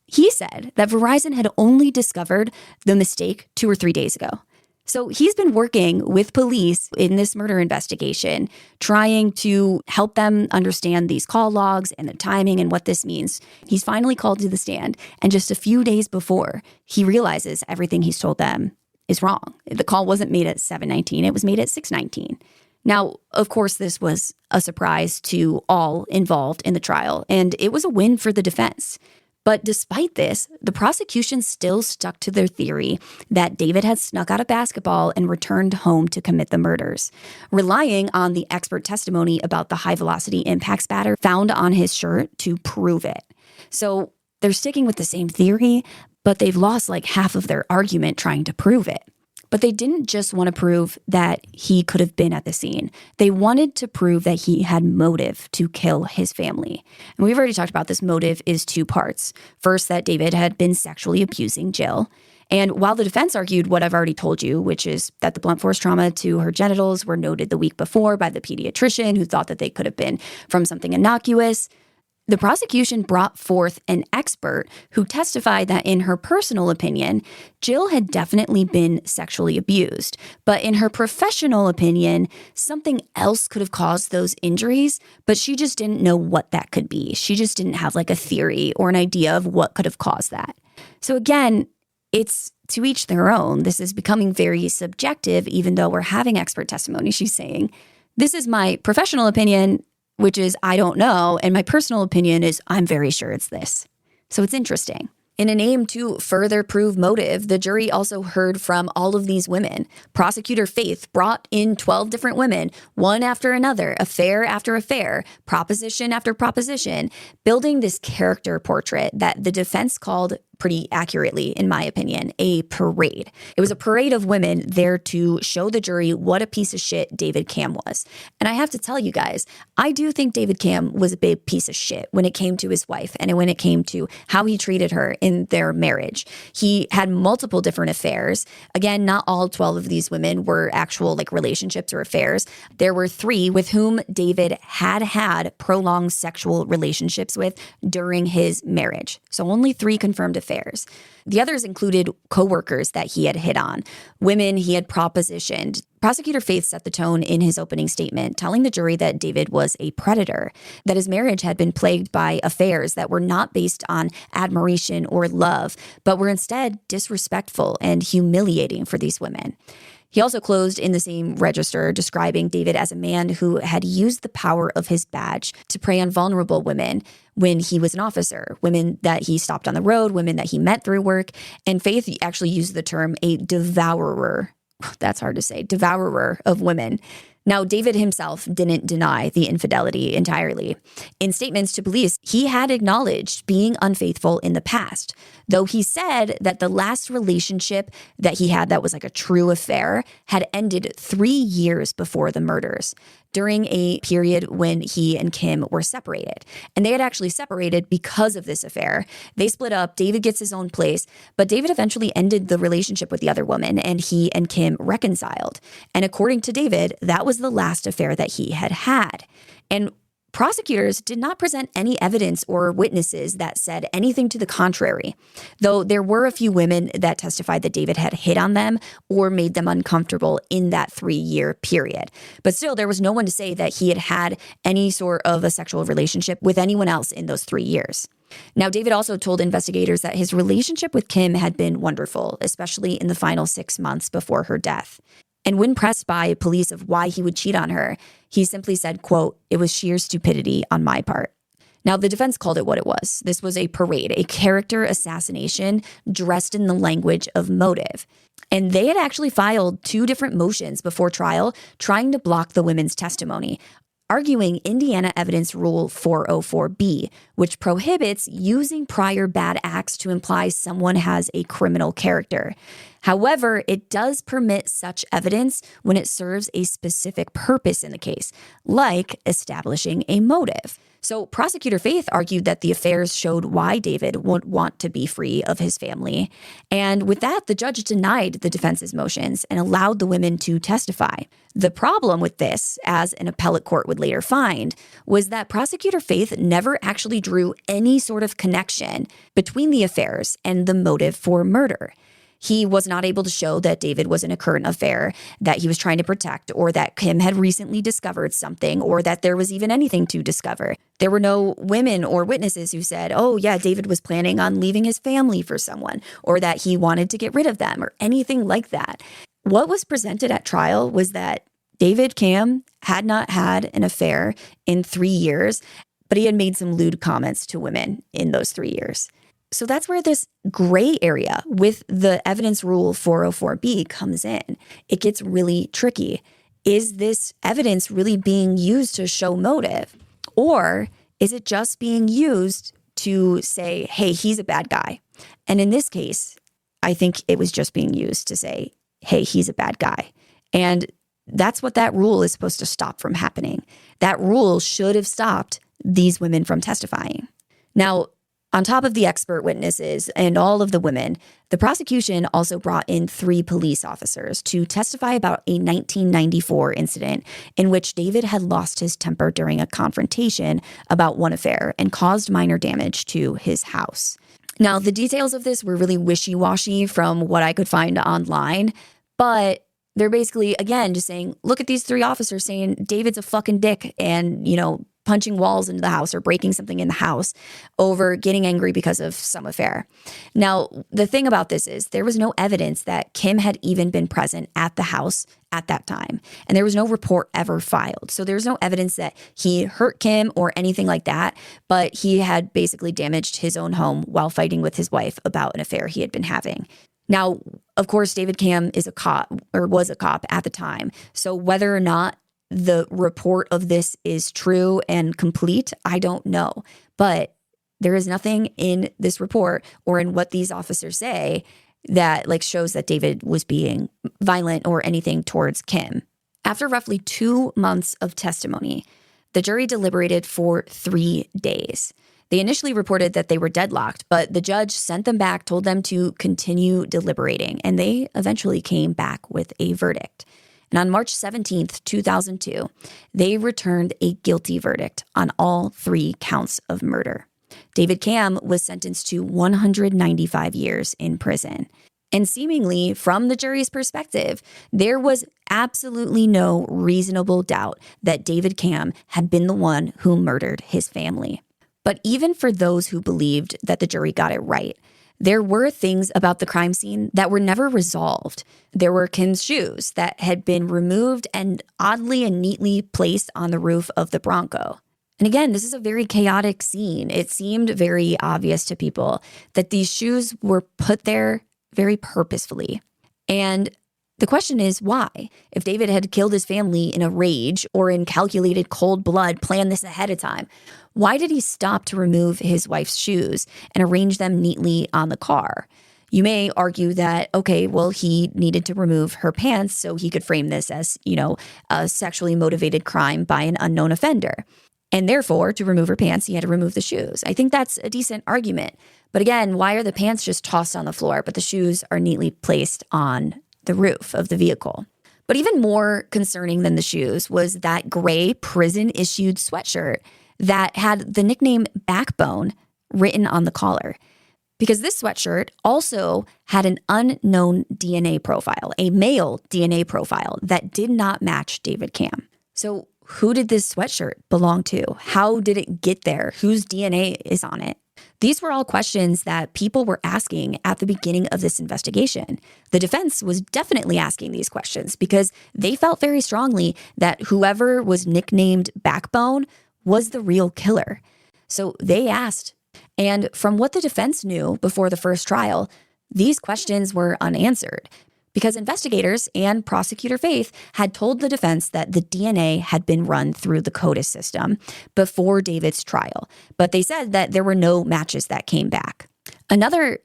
He said that Verizon had only discovered the mistake 2 or 3 days ago. So he's been working with police in this murder investigation, trying to help them understand these call logs and the timing and what this means. He's finally called to the stand, and just a few days before, he realizes everything he's told them is wrong. The call wasn't made at 7:19, it was made at 6:19. Now, of course, this was a surprise to all involved in the trial, and it was a win for the defense. But despite this, the prosecution still stuck to their theory that David had snuck out of basketball and returned home to commit the murders, relying on the expert testimony about the high-velocity impact spatter found on his shirt to prove it. So they're sticking with the same theory, but they've lost like half of their argument trying to prove it. But they didn't just want to prove that he could have been at the scene. They wanted to prove that he had motive to kill his family. And we've already talked about this. Motive is 2 parts. First, that David had been sexually abusing Jill. And while the defense argued what I've already told you, which is that the blunt force trauma to her genitals were noted the week before by the pediatrician who thought that they could have been from something innocuous, the prosecution brought forth an expert who testified that in her personal opinion, Jill had definitely been sexually abused. But in her professional opinion, something else could have caused those injuries, but she just didn't know what that could be. She just didn't have like a theory or an idea of what could have caused that. So again, it's to each their own. This is becoming very subjective, even though we're having expert testimony. She's saying, this is my professional opinion, which is I don't know, and my personal opinion is I'm very sure it's this. So it's interesting. In an aim to further prove motive, the jury also heard from all of these women. Prosecutor Faith brought in 12 different women, one after another, affair after affair, proposition after proposition, building this character portrait that the defense called pretty accurately, in my opinion, a parade. It was a parade of women there to show the jury what a piece of shit David Camm was. And I have to tell you guys, I do think David Camm was a big piece of shit when it came to his wife and when it came to how he treated her in their marriage. He had multiple different affairs. Again, not all 12 of these women were actual like relationships or affairs. There were 3 with whom David had prolonged sexual relationships with during his marriage. So only 3 confirmed affairs. The others included coworkers that he had hit on, women he had propositioned, Prosecutor Faith set the tone in his opening statement, telling the jury that David was a predator, that his marriage had been plagued by affairs that were not based on admiration or love, but were instead disrespectful and humiliating for these women. He also closed in the same register, describing David as a man who had used the power of his badge to prey on vulnerable women when he was an officer, women that he stopped on the road, women that he met through work. And Faith actually used the term a devourer. That's hard to say, devourer of women. Now, David himself didn't deny the infidelity entirely. In statements to police, he had acknowledged being unfaithful in the past, though he said that the last relationship that he had that was like a true affair had ended 3 years before the murders, during a period when he and Kim were separated. And they had actually separated because of this affair. They split up, David gets his own place, but David eventually ended the relationship with the other woman, and he and Kim reconciled. And according to David, that was the last affair that he had had. And prosecutors did not present any evidence or witnesses that said anything to the contrary, though there were a few women that testified that David had hit on them or made them uncomfortable in that 3-year period. But still, there was no one to say that he had had any sort of a sexual relationship with anyone else in those 3 years. Now, David also told investigators that his relationship with Kim had been wonderful, especially in the final 6 months before her death. And when pressed by police of why he would cheat on her, he simply said, quote, "It was sheer stupidity on my part." Now, the defense called it what it was. This was a parade, a character assassination dressed in the language of motive. And they had actually filed 2 different motions before trial trying to block the women's testimony, arguing Indiana Evidence Rule 404B, which prohibits using prior bad acts to imply someone has a criminal character. However, it does permit such evidence when it serves a specific purpose in the case, like establishing a motive. So Prosecutor Faith argued that the affairs showed why David would want to be free of his family. And with that, the judge denied the defense's motions and allowed the women to testify. The problem with this, as an appellate court would later find, was that Prosecutor Faith never actually drew any sort of connection between the affairs and the motive for murder. He was not able to show that David was in a current affair, that he was trying to protect, or that Kim had recently discovered something, or that there was even anything to discover. There were no women or witnesses who said, oh yeah, David was planning on leaving his family for someone, or that he wanted to get rid of them, or anything like that. What was presented at trial was that David Camm had not had an affair in 3 years, but he had made some lewd comments to women in those 3 years. So that's where this gray area with the evidence rule 404B comes in. It gets really tricky. Is this evidence really being used to show motive? Or is it just being used to say, hey, he's a bad guy? And in this case, I think it was just being used to say, hey, he's a bad guy. And that's what that rule is supposed to stop from happening. That rule should have stopped these women from testifying. Now, on top of the expert witnesses and all of the women, the prosecution also brought in 3 police officers to testify about a 1994 incident in which David had lost his temper during a confrontation about one affair and caused minor damage to his house. Now, the details of this were really wishy-washy from what I could find online, but they're basically, again, just saying, look at these 3 officers saying David's a fucking dick and, punching walls into the house or breaking something in the house over getting angry because of some affair. Now, the thing about this is there was no evidence that Kim had even been present at the house at that time. And there was no report ever filed. So there's no evidence that he hurt Kim or anything like that, but he had basically damaged his own home while fighting with his wife about an affair he had been having. Now, of course, David Camm is a cop or was a cop at the time. So whether or not the report of this is true and complete, I don't know. But there is nothing in this report or in what these officers say that shows that David was being violent or anything towards Kim. After roughly 2 months of testimony, the jury deliberated for 3 days. They initially reported that they were deadlocked, but the judge sent them back, told them to continue deliberating, and they eventually came back with a verdict. And on March 17th, 2002, they returned a guilty verdict on all 3 counts of murder. David Camm was sentenced to 195 years in prison. And seemingly, from the jury's perspective, there was absolutely no reasonable doubt that David Camm had been the one who murdered his family. But even for those who believed that the jury got it right, there were things about the crime scene that were never resolved. There were Kim's shoes that had been removed and oddly and neatly placed on the roof of the Bronco. And again, this is a very chaotic scene. It seemed very obvious to people that these shoes were put there very purposefully. And the question is why? If David had killed his family in a rage or in calculated cold blood, planned this ahead of time, why did he stop to remove his wife's shoes and arrange them neatly on the car? You may argue that, okay, well, he needed to remove her pants so he could frame this as, a sexually motivated crime by an unknown offender. And therefore, to remove her pants, he had to remove the shoes. I think that's a decent argument. But again, why are the pants just tossed on the floor, but the shoes are neatly placed on the roof of the vehicle? But even more concerning than the shoes was that gray prison-issued sweatshirt that had the nickname Backbone written on the collar. Because this sweatshirt also had an unknown DNA profile, a male DNA profile that did not match David Camm. So who did this sweatshirt belong to? How did it get there? Whose DNA is on it? These were all questions that people were asking at the beginning of this investigation. The defense was definitely asking these questions because they felt very strongly that whoever was nicknamed Backbone was the real killer. So they asked. And from what the defense knew before the first trial, these questions were unanswered because investigators and prosecutor Faith had told the defense that the DNA had been run through the CODIS system before David's trial, but they said that there were no matches that came back. Another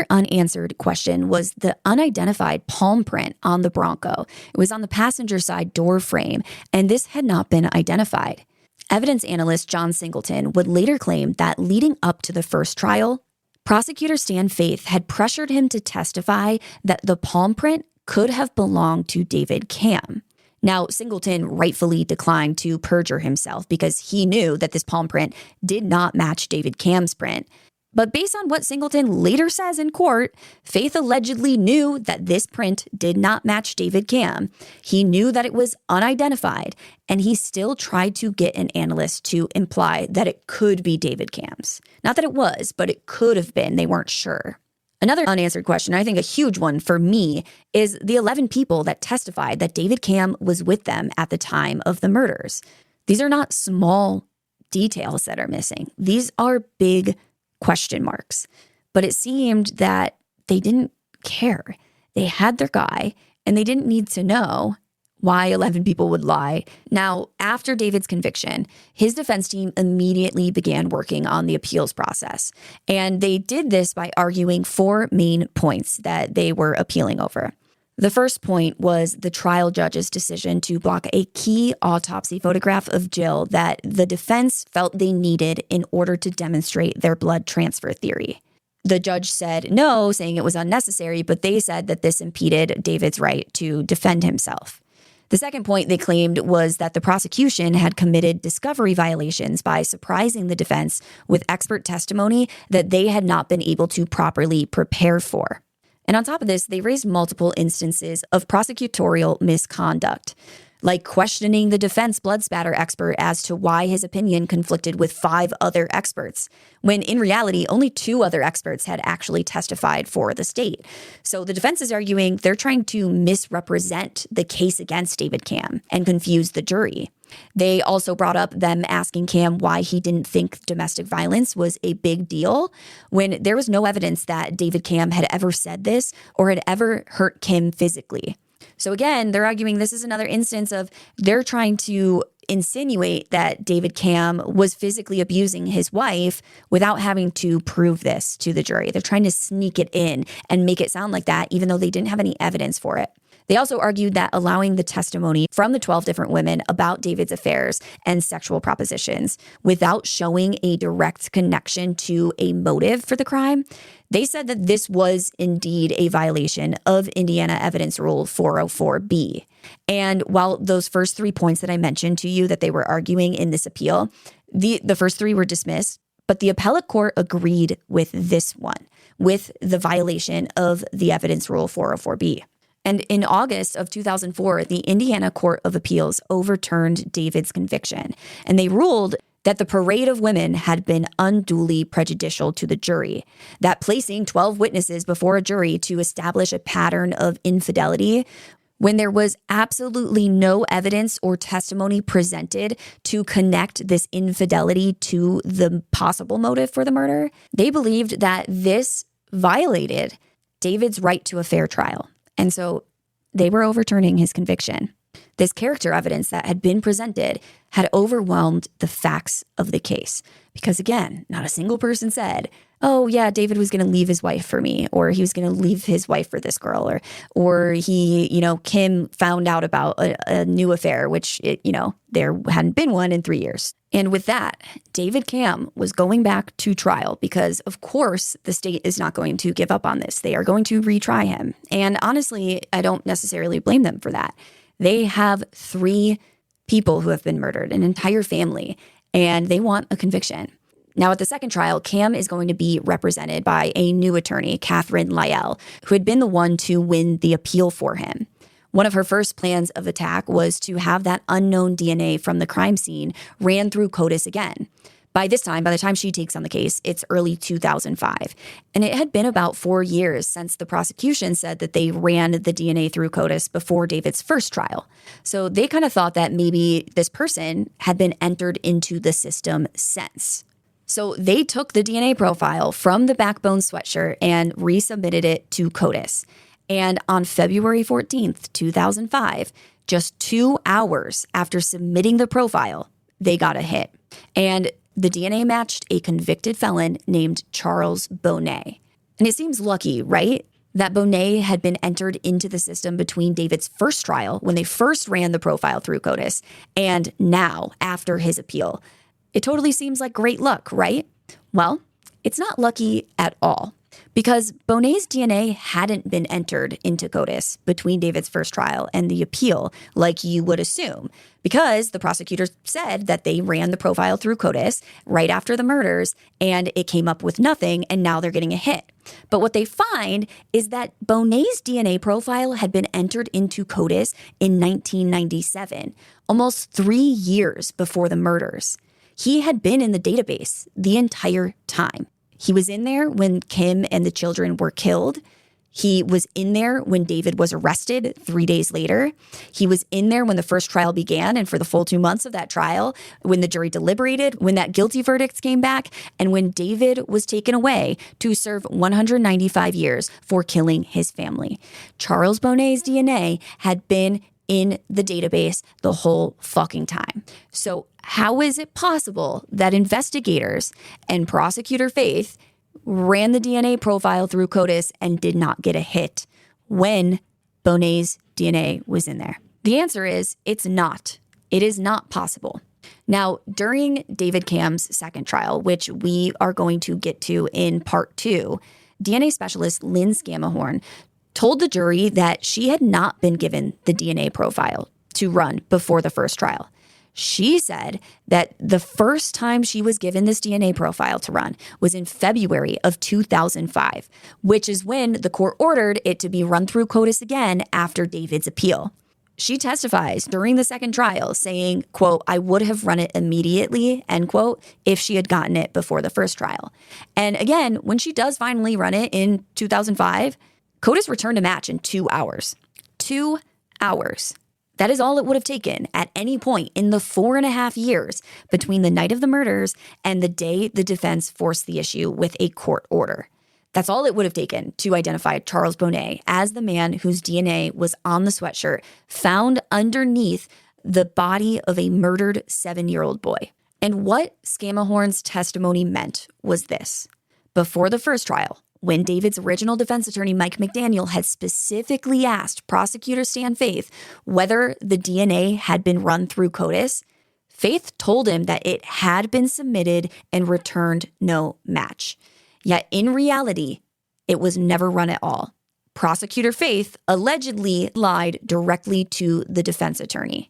unanswered question was the unidentified palm print on the Bronco. It was on the passenger side door frame, and this had not been identified. Evidence analyst John Singleton would later claim that leading up to the first trial, prosecutor Stan Faith had pressured him to testify that the palm print could have belonged to David Camm. Now, Singleton rightfully declined to perjure himself because he knew that this palm print did not match David Camm's print. But based on what Singleton later says in court, Faith allegedly knew that this print did not match David Camm. He knew that it was unidentified, and he still tried to get an analyst to imply that it could be David Camm's. Not that it was, but it could have been. They weren't sure. Another unanswered question, I think a huge one for me, is the 11 people that testified that David Camm was with them at the time of the murders. These are not small details that are missing. These are big question marks. But it seemed that they didn't care. They had their guy, and they didn't need to know why 11 people would lie. Now, after David's conviction, his defense team immediately began working on the appeals process. And they did this by arguing 4 main points that they were appealing over. The first point was the trial judge's decision to block a key autopsy photograph of Jill that the defense felt they needed in order to demonstrate their blood transfer theory. The judge said no, saying it was unnecessary, but they said that this impeded David's right to defend himself. The second point they claimed was that the prosecution had committed discovery violations by surprising the defense with expert testimony that they had not been able to properly prepare for. And on top of this, they raised multiple instances of prosecutorial misconduct, like questioning the defense blood spatter expert as to why his opinion conflicted with 5 other experts, when in reality, only 2 other experts had actually testified for the state. So the defense is arguing they're trying to misrepresent the case against David Camm and confuse the jury. They also brought up them asking Camm why he didn't think domestic violence was a big deal when there was no evidence that David Camm had ever said this or had ever hurt Kim physically. So again, they're arguing this is another instance of they're trying to insinuate that David Camm was physically abusing his wife without having to prove this to the jury. They're trying to sneak it in and make it sound like that, even though they didn't have any evidence for it. They also argued that allowing the testimony from the 12 different women about David's affairs and sexual propositions without showing a direct connection to a motive for the crime, they said that this was indeed a violation of Indiana Evidence Rule 404B. And while those first 3 points that I mentioned to you that they were arguing in this appeal, the first 3 were dismissed, but the appellate court agreed with this one, with the violation of the Evidence Rule 404B. And in August of 2004, the Indiana Court of Appeals overturned David's conviction, and they ruled that the parade of women had been unduly prejudicial to the jury, that placing 12 witnesses before a jury to establish a pattern of infidelity when there was absolutely no evidence or testimony presented to connect this infidelity to the possible motive for the murder, they believed that this violated David's right to a fair trial. And so they were overturning his conviction. This character evidence that had been presented had overwhelmed the facts of the case. Because again, not a single person said, oh yeah, David was going to leave his wife for me, or he was going to leave his wife for this girl, or he, Kim found out about a new affair, which, there hadn't been one in 3 years. And with that, David Camm was going back to trial because, of course, the state is not going to give up on this. They are going to retry him. And honestly, I don't necessarily blame them for that. They have 3 people who have been murdered, an entire family, and they want a conviction. Now, at the second trial, Camm is going to be represented by a new attorney, Catherine Lyell, who had been the one to win the appeal for him. One of her first plans of attack was to have that unknown DNA from the crime scene ran through CODIS again. By the time she takes on the case, it's early 2005. And it had been about 4 years since the prosecution said that they ran the DNA through CODIS before David's first trial. So they kind of thought that maybe this person had been entered into the system since. So they took the DNA profile from the Backbone sweatshirt and resubmitted it to CODIS. And on February 14th, 2005, just 2 hours after submitting the profile, they got a hit. And the DNA matched a convicted felon named Charles Bonnet. And it seems lucky, right? That Bonnet had been entered into the system between David's first trial, when they first ran the profile through CODIS, and now, after his appeal. It totally seems like great luck, right? Well, it's not lucky at all. Because Bonnet's DNA hadn't been entered into CODIS between David's first trial and the appeal, like you would assume, because the prosecutors said that they ran the profile through CODIS right after the murders, and it came up with nothing, and now they're getting a hit. But what they find is that Bonnet's DNA profile had been entered into CODIS in 1997, almost 3 years before the murders. He had been in the database the entire time. He was in there when Kim and the children were killed. He was in there when David was arrested 3 days later. He was in there when the first trial began and for the full 2 months of that trial, when the jury deliberated, when that guilty verdict came back, and when David was taken away to serve 195 years for killing his family. Charles Bonnet's DNA had been in the database the whole fucking time. So how is it possible that investigators and prosecutor Faith ran the DNA profile through CODIS and did not get a hit when Bonnet's DNA was in there? The answer is it's not. It is not possible. Now, during David Camm's second trial, which we are going to get to in part 2, DNA specialist Lynn Scamahorn told the jury that she had not been given the DNA profile to run before the first trial. She said that the first time she was given this DNA profile to run was in February of 2005, which is when the court ordered it to be run through CODIS again after David's appeal. She testifies during the second trial saying, quote, I would have run it immediately, end quote, if she had gotten it before the first trial. And again, when she does finally run it in 2005, CODIS returned a match in 2 hours. 2 hours. That is all it would have taken at any point in the 4.5 years between the night of the murders and the day the defense forced the issue with a court order. That's all it would have taken to identify Charles Bonnet as the man whose DNA was on the sweatshirt found underneath the body of a murdered 7-year-old boy. And what Scamahorn's testimony meant was this. Before the first trial, when David's original defense attorney, Mike McDaniel, had specifically asked prosecutor Stan Faith whether the DNA had been run through CODIS, Faith told him that it had been submitted and returned no match. Yet in reality, it was never run at all. Prosecutor Faith allegedly lied directly to the defense attorney.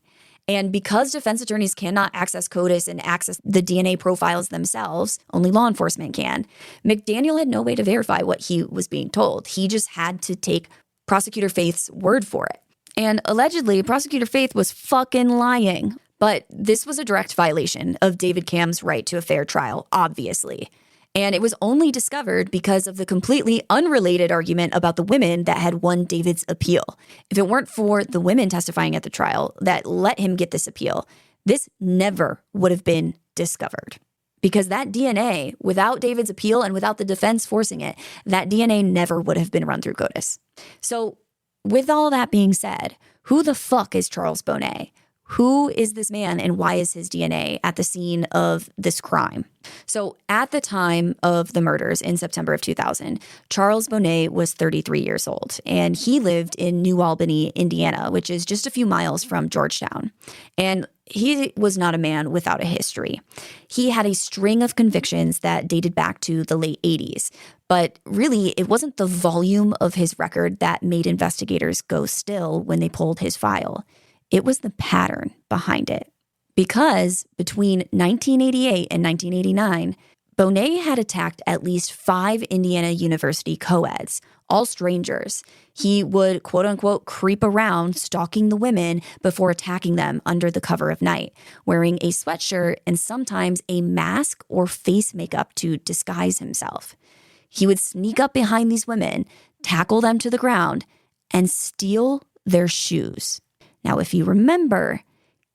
And because defense attorneys cannot access CODIS and access the DNA profiles themselves, only law enforcement can, McDaniel had no way to verify what he was being told. He just had to take Prosecutor Faith's word for it. And allegedly, Prosecutor Faith was fucking lying. But this was a direct violation of David Camm's right to a fair trial, obviously. And it was only discovered because of the completely unrelated argument about the women that had won David's appeal. If it weren't for the women testifying at the trial that let him get this appeal, this never would have been discovered. Because that DNA, without David's appeal and without the defense forcing it, that DNA never would have been run through CODIS. So with all that being said, who the fuck is Charles Bonet? Who is this man and why is his DNA at the scene of this crime? So at the time of the murders in September of 2000, Charles Bonet was 33 years old and he lived in New Albany, Indiana, which is just a few miles from Georgetown. And he was not a man without a history. He had a string of convictions that dated back to the late 80s. But really, it wasn't the volume of his record that made investigators go still when they pulled his file. It was the pattern behind it. Because between 1988 and 1989, Bonet had attacked at least 5 Indiana University co-eds, all strangers. He would, quote unquote, creep around stalking the women before attacking them under the cover of night, wearing a sweatshirt and sometimes a mask or face makeup to disguise himself. He would sneak up behind these women, tackle them to the ground, and steal their shoes. Now, if you remember,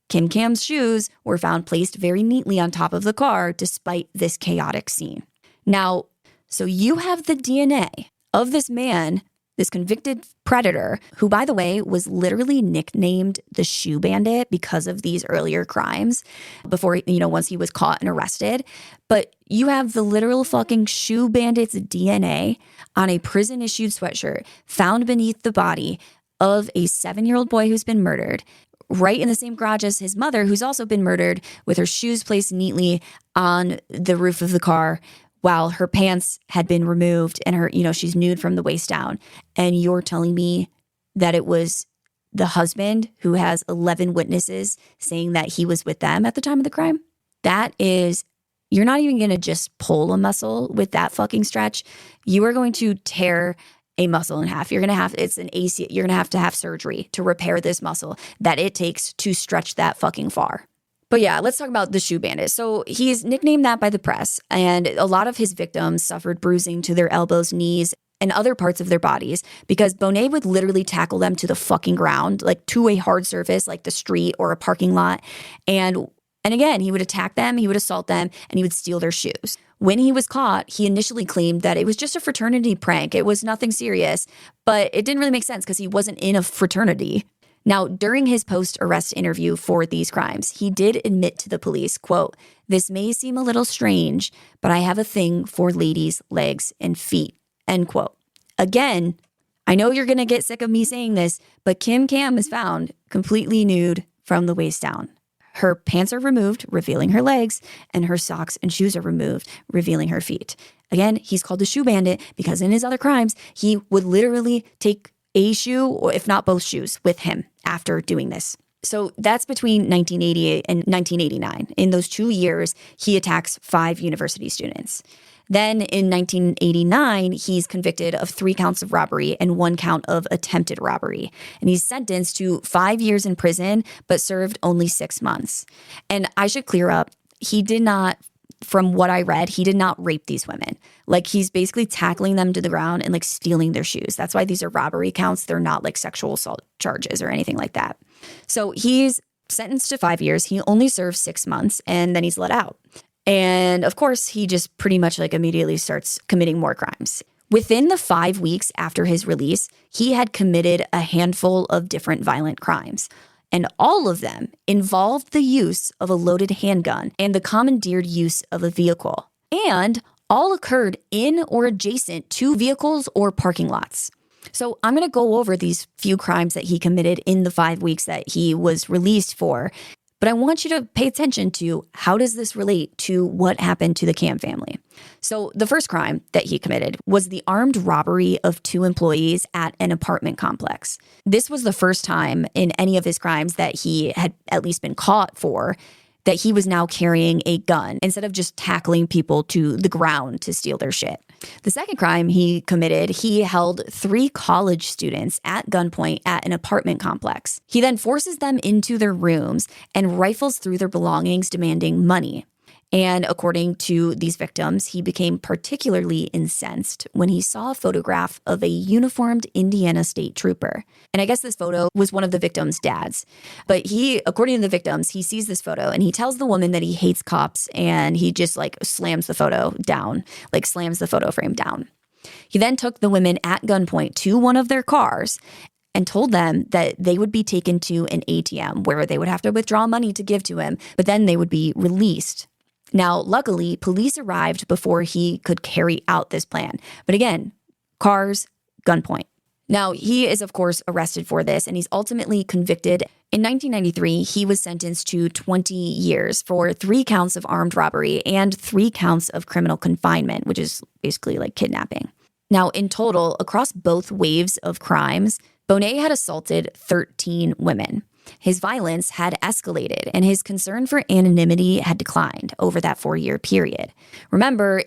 Kim Camm's shoes were found placed very neatly on top of the car despite this chaotic scene. Now, so you have the DNA of this man, this convicted predator, who, by the way, was literally nicknamed the Shoe Bandit because of these earlier crimes before, once he was caught and arrested. But you have the literal fucking Shoe Bandit's DNA on a prison-issued sweatshirt found beneath the body of a 7-year-old boy who's been murdered, right in the same garage as his mother, who's also been murdered, with her shoes placed neatly on the roof of the car while her pants had been removed and her, she's nude from the waist down. And you're telling me that it was the husband who has 11 witnesses saying that he was with them at the time of the crime? That is, you're not even going to just pull a muscle with that fucking stretch. You are going to tear a muscle in half. You're going to have surgery to repair this muscle that it takes to stretch that fucking far. But yeah, let's talk about the Shoe Bandit. So he's nicknamed that by the press, and a lot of his victims suffered bruising to their elbows, knees, and other parts of their bodies because Bonet would literally tackle them to the fucking ground, like to a hard surface like the street or a parking lot. And again, he would attack them, he would assault them, and he would steal their shoes. When he was caught, he initially claimed that it was just a fraternity prank. It was nothing serious, but it didn't really make sense because he wasn't in a fraternity. Now, during his post-arrest interview for these crimes, he did admit to the police, quote, "This may seem a little strange, but I have a thing for ladies' legs and feet," end quote. Again, I know you're going to get sick of me saying this, but Kim Camm is found completely nude from the waist down. Her pants are removed, revealing her legs, and her socks and shoes are removed, revealing her feet. Again, he's called the Shoe Bandit because in his other crimes, he would literally take a shoe, or if not both shoes, with him after doing this. So that's between 1988 and 1989. In those 2 years, he attacks 5 university students. Then in 1989, he's convicted of 3 counts of robbery and 1 count of attempted robbery. And he's sentenced to 5 years in prison, but served only 6 months. And I should clear up, he did not, from what I read, he did not rape these women. Like, he's basically tackling them to the ground and like stealing their shoes. That's why these are robbery counts. They're not like sexual assault charges or anything like that. So he's sentenced to 5 years. He only serves 6 months and then he's let out. And of course, he just pretty much like immediately starts committing more crimes. Within the 5 weeks after his release, he had committed a handful of different violent crimes. And all of them involved the use of a loaded handgun and the commandeered use of a vehicle. And all occurred in or adjacent to vehicles or parking lots. So I'm going to go over these few crimes that he committed in the 5 weeks that he was released for. But I want you to pay attention to how does this relate to what happened to the Camm family. So the first crime that he committed was the armed robbery of 2 employees at an apartment complex. This was the first time in any of his crimes that he had at least been caught for. that he was now carrying a gun instead of just tackling people to the ground to steal their shit. The second crime he committed, he held 3 college students at gunpoint at an apartment complex. He then forces them into their rooms and rifles through their belongings, demanding money. And according to these victims, he became particularly incensed when he saw a photograph of a uniformed Indiana state trooper. And I guess this photo was one of the victims' dads. But according to the victims, he sees this photo and he tells the woman that he hates cops, and he just slams the photo down, slams the photo frame down. He then took the women at gunpoint to one of their cars and told them that they would be taken to an ATM where they would have to withdraw money to give to him, but then they would be released. Now, luckily, police arrived before he could carry out this plan. But again, cars, gunpoint. Now, he is, of course, arrested for this, and he's ultimately convicted. In 1993, he was sentenced to 20 years for 3 counts of armed robbery and 3 counts of criminal confinement, which is basically like kidnapping. Now, in total, across both waves of crimes, Bonet had assaulted 13 women. His violence had escalated, and his concern for anonymity had declined over that 4-year period. Remember,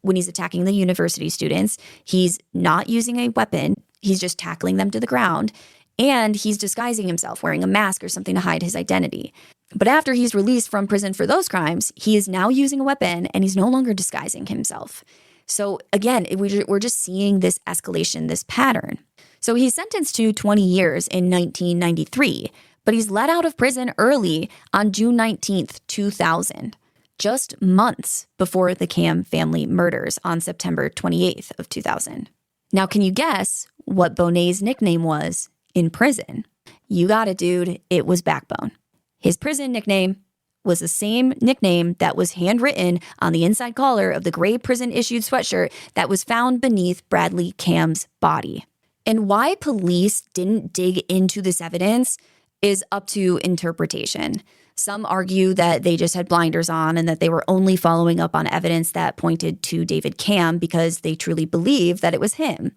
when he's attacking the university students, he's not using a weapon. He's just tackling them to the ground, and he's disguising himself, wearing a mask or something to hide his identity. But after he's released from prison for those crimes, he is now using a weapon, and he's no longer disguising himself. So again, we're just seeing this escalation, this pattern. So he's sentenced to 20 years in 1993, but he's let out of prison early on June 19th, 2000, just months before the Camm family murders on September 28th of 2000. Now, can you guess what Bonet's nickname was in prison? You got it, dude. It was Backbone. His prison nickname was the same nickname that was handwritten on the inside collar of the gray prison-issued sweatshirt that was found beneath Bradley Camm's body. And why police didn't dig into this evidence is up to interpretation. Some argue that they just had blinders on and that they were only following up on evidence that pointed to David Camm because they truly believe that it was him.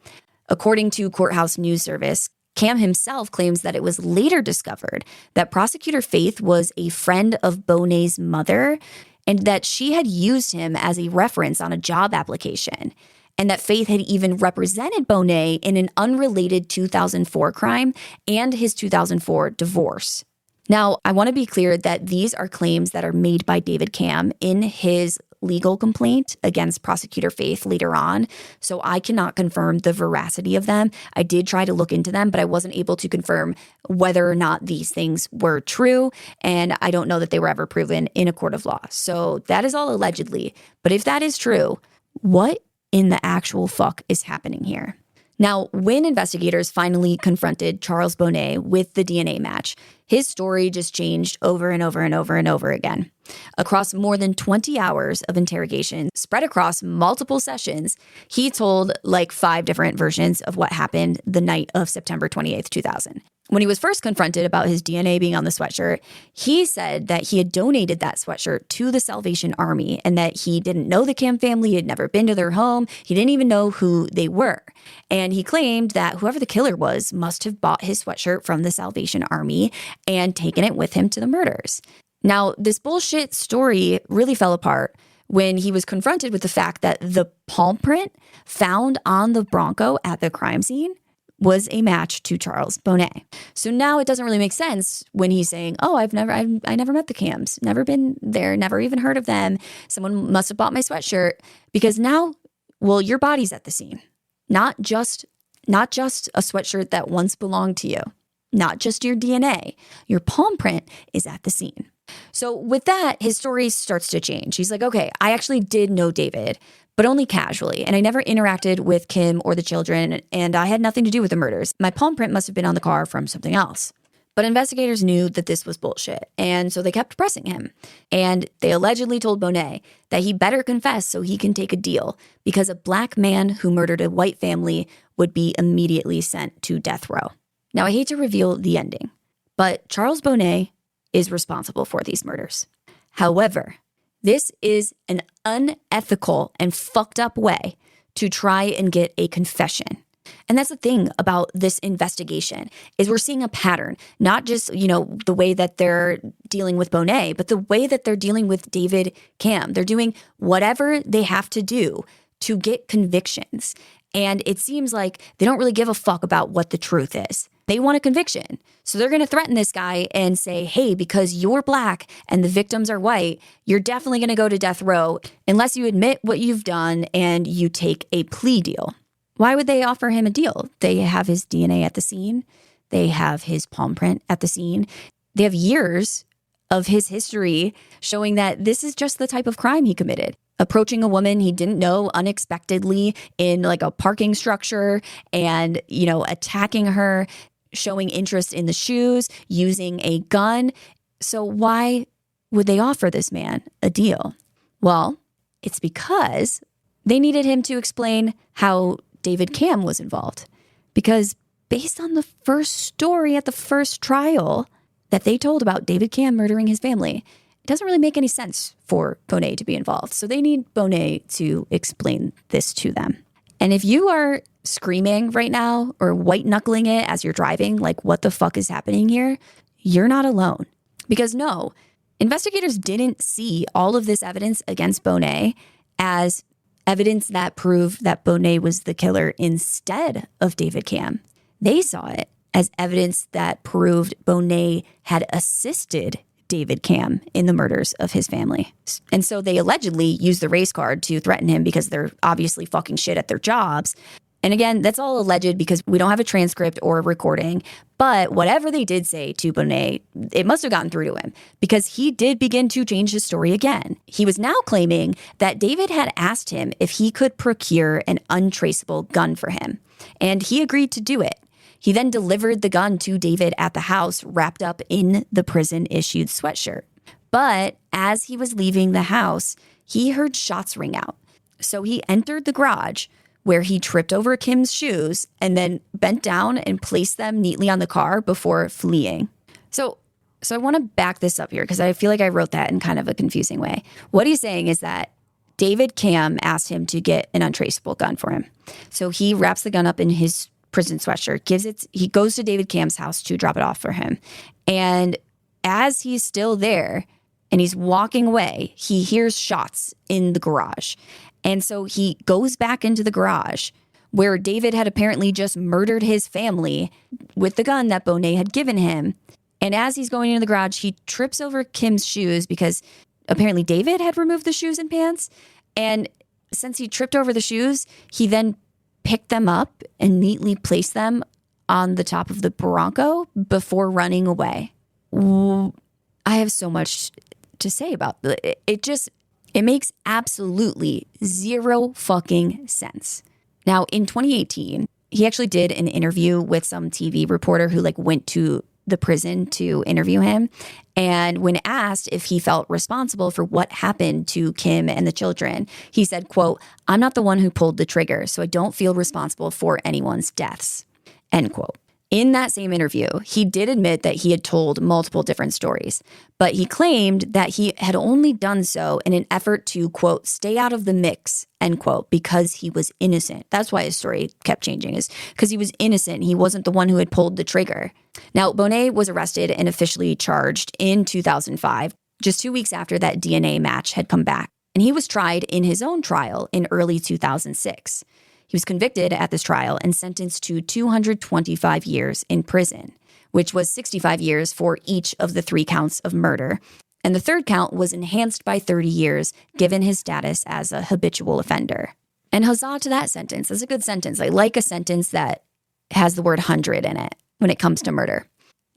According to Courthouse News Service, Camm himself claims that it was later discovered that Prosecutor Faith was a friend of Bonet's mother and that she had used him as a reference on a job application, and that Faith had even represented Bonet in an unrelated 2004 crime and his 2004 divorce. Now, I want to be clear that these are claims that are made by David Camm in his legal complaint against Prosecutor Faith later on, so I cannot confirm the veracity of them. I did try to look into them, but I wasn't able to confirm whether or not these things were true, and I don't know that they were ever proven in a court of law. So that is all allegedly. But if that is true, what in the actual fuck is happening here? Now, when investigators finally confronted Charles Bonet with the DNA match, his story just changed over and over and over and over again. Across more than 20 hours of interrogation, spread across multiple sessions, he told 5 different versions of what happened the night of September 28th, 2000. When he was first confronted about his DNA being on the sweatshirt, he said that he had donated that sweatshirt to the Salvation Army and that he didn't know the Camm family, he had never been to their home, he didn't even know who they were. And he claimed that whoever the killer was must have bought his sweatshirt from the Salvation Army and taken it with him to the murders. Now, this bullshit story really fell apart when he was confronted with the fact that the palm print found on the Bronco at the crime scene was a match to Charles Bonet. So now it doesn't really make sense when he's saying, oh, I never met the Camms, never been there, never even heard of them. Someone must have bought my sweatshirt, because now, your body's at the scene. Not just a sweatshirt that once belonged to you, not just your DNA, your palm print is at the scene. So with that, his story starts to change. He's like, okay, I actually did know David, but only casually, and I never interacted with Kim or the children, and I had nothing to do with the murders. My palm print must have been on the car from something else. But investigators knew that this was bullshit, and so they kept pressing him. And they allegedly told Bonet that he better confess so he can take a deal, because a black man who murdered a white family would be immediately sent to death row. Now, I hate to reveal the ending, but Charles Bonet is responsible for these murders. However, this is an unethical and fucked up way to try and get a confession. And that's the thing about this investigation is we're seeing a pattern, not just, the way that they're dealing with Bonet, but the way that they're dealing with David Camm. They're doing whatever they have to do to get convictions. And it seems like they don't really give a fuck about what the truth is. They want a conviction. So they're going to threaten this guy and say, hey, because you're black and the victims are white, you're definitely going to go to death row unless you admit what you've done and you take a plea deal. Why would they offer him a deal? They have his DNA at the scene. They have his palm print at the scene. They have years of his history showing that this is just the type of crime he committed. Approaching a woman he didn't know unexpectedly in like a parking structure and, attacking her, showing interest in the shoes, using a gun. So why would they offer this man a deal? Well, it's because they needed him to explain how David Camm was involved. Because based on the first story at the first trial that they told about David Camm murdering his family, it doesn't really make any sense for Bonet to be involved. So they need Bonet to explain this to them. And if you are screaming right now or white knuckling it as you're driving, like what the fuck is happening here, you're not alone. Because no, investigators didn't see all of this evidence against Bonet as evidence that proved that Bonet was the killer instead of David Camm. They saw it as evidence that proved Bonet had assisted David Camm in the murders of his family. And so they allegedly used the race card to threaten him because they're obviously fucking shit at their jobs. And again, that's all alleged because we don't have a transcript or a recording. But whatever they did say to Bonet, it must have gotten through to him because he did begin to change his story again. He was now claiming that David had asked him if he could procure an untraceable gun for him. And he agreed to do it. He then delivered the gun to David at the house, wrapped up in the prison-issued sweatshirt. But as he was leaving the house, he heard shots ring out. So he entered the garage, where he tripped over Kim's shoes and then bent down and placed them neatly on the car before fleeing. So I want to back this up here because I feel like I wrote that in kind of a confusing way. What he's saying is that David Camm asked him to get an untraceable gun for him. So he wraps the gun up in his prison sweatshirt, he goes to David Camm's house to drop it off for him. And as he's still there and he's walking away, he hears shots in the garage. And so he goes back into the garage where David had apparently just murdered his family with the gun that Bonet had given him. And as he's going into the garage, he trips over Kim's shoes because apparently David had removed the shoes and pants. And since he tripped over the shoes, he then picked them up and neatly placed them on the top of the Bronco before running away. I have so much to say about it. It makes absolutely zero fucking sense. Now, in 2018, he actually did an interview with some TV reporter who went to the prison to interview him. And when asked if he felt responsible for what happened to Kim and the children, he said, quote, "I'm not the one who pulled the trigger, so I don't feel responsible for anyone's deaths," end quote. In that same interview, he did admit that he had told multiple different stories, but he claimed that he had only done so in an effort to, quote, "stay out of the mix," end quote, because he was innocent. That's why his story kept changing, is because he was innocent. He wasn't the one who had pulled the trigger. Now, Bonet was arrested and officially charged in 2005, just 2 weeks after that DNA match had come back. And he was tried in his own trial in early 2006. He was convicted at this trial and sentenced to 225 years in prison, which was 65 years for each of the 3 counts of murder. And the third count was enhanced by 30 years, given his status as a habitual offender. And huzzah to that sentence. That's a good sentence. I like a sentence that has the word 100 in it when it comes to murder.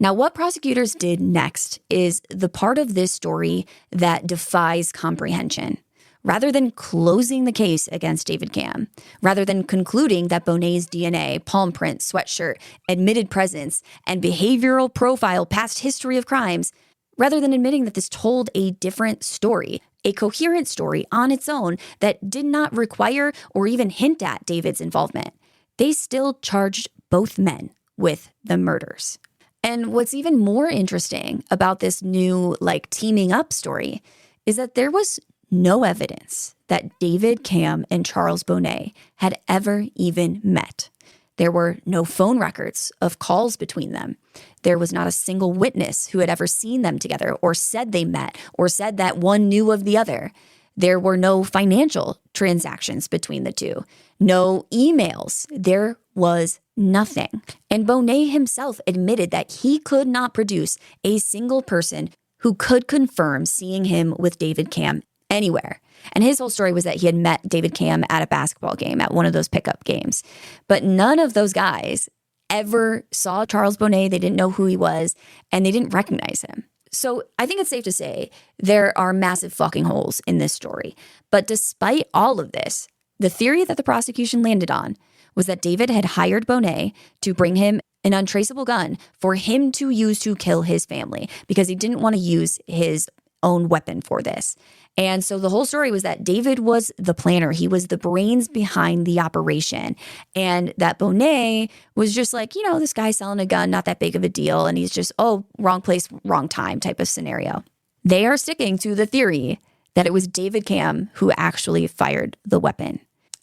Now, what prosecutors did next is the part of this story that defies comprehension. Rather than closing the case against David Camm, rather than concluding that Bonet's DNA, palm print, sweatshirt, admitted presence, and behavioral profile past history of crimes, rather than admitting that this told a different story, a coherent story on its own that did not require or even hint at David's involvement, they still charged both men with the murders. And what's even more interesting about this new, teaming up story is that there was no evidence that David Camm and Charles Bonet had ever even met. There were no phone records of calls between them. There was not a single witness who had ever seen them together or said they met or said that one knew of the other. There were no financial transactions between the two, no emails. There was nothing. And Bonet himself admitted that he could not produce a single person who could confirm seeing him with David Camm anywhere. And his whole story was that he had met David Camm at a basketball game, at one of those pickup games. But none of those guys ever saw Charles Bonet. They didn't know who he was, and they didn't recognize him. So I think it's safe to say there are massive fucking holes in this story. But despite all of this, the theory that the prosecution landed on was that David had hired Bonet to bring him an untraceable gun for him to use to kill his family because he didn't want to use his own weapon for this. And so the whole story was that David was the planner. He was the brains behind the operation. And that Bonet was just like, this guy selling a gun, not that big of a deal. And he's just, wrong place, wrong time type of scenario. They are sticking to the theory that it was David Camm who actually fired the weapon.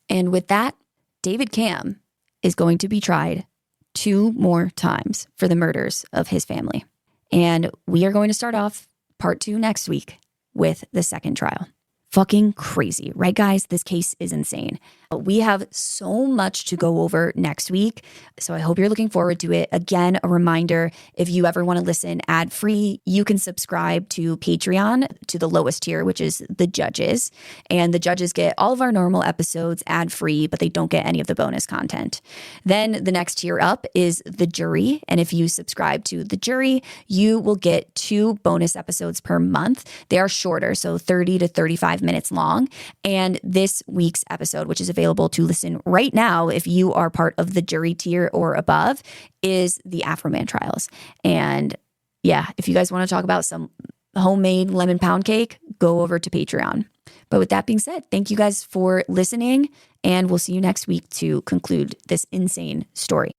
And with that, David Camm is going to be tried 2 more times for the murders of his family. And we are going to start off part 2 next week with the second trial. Fucking crazy, right, guys? This case is insane. We have so much to go over next week, so I hope you're looking forward to it. Again, a reminder, if you ever want to listen ad-free, you can subscribe to Patreon to the lowest tier, which is the judges. And the judges get all of our normal episodes ad-free, but they don't get any of the bonus content. Then the next tier up is the jury. And if you subscribe to the jury, you will get 2 bonus episodes per month. They are shorter, so 30 to 35 minutes long. And this week's episode, which is available to listen right now if you are part of the jury tier or above, is the Afroman trials. And yeah, if you guys want to talk about some homemade lemon pound cake, go over to Patreon. But with that being said, thank you guys for listening, and we'll see you next week to conclude this insane story.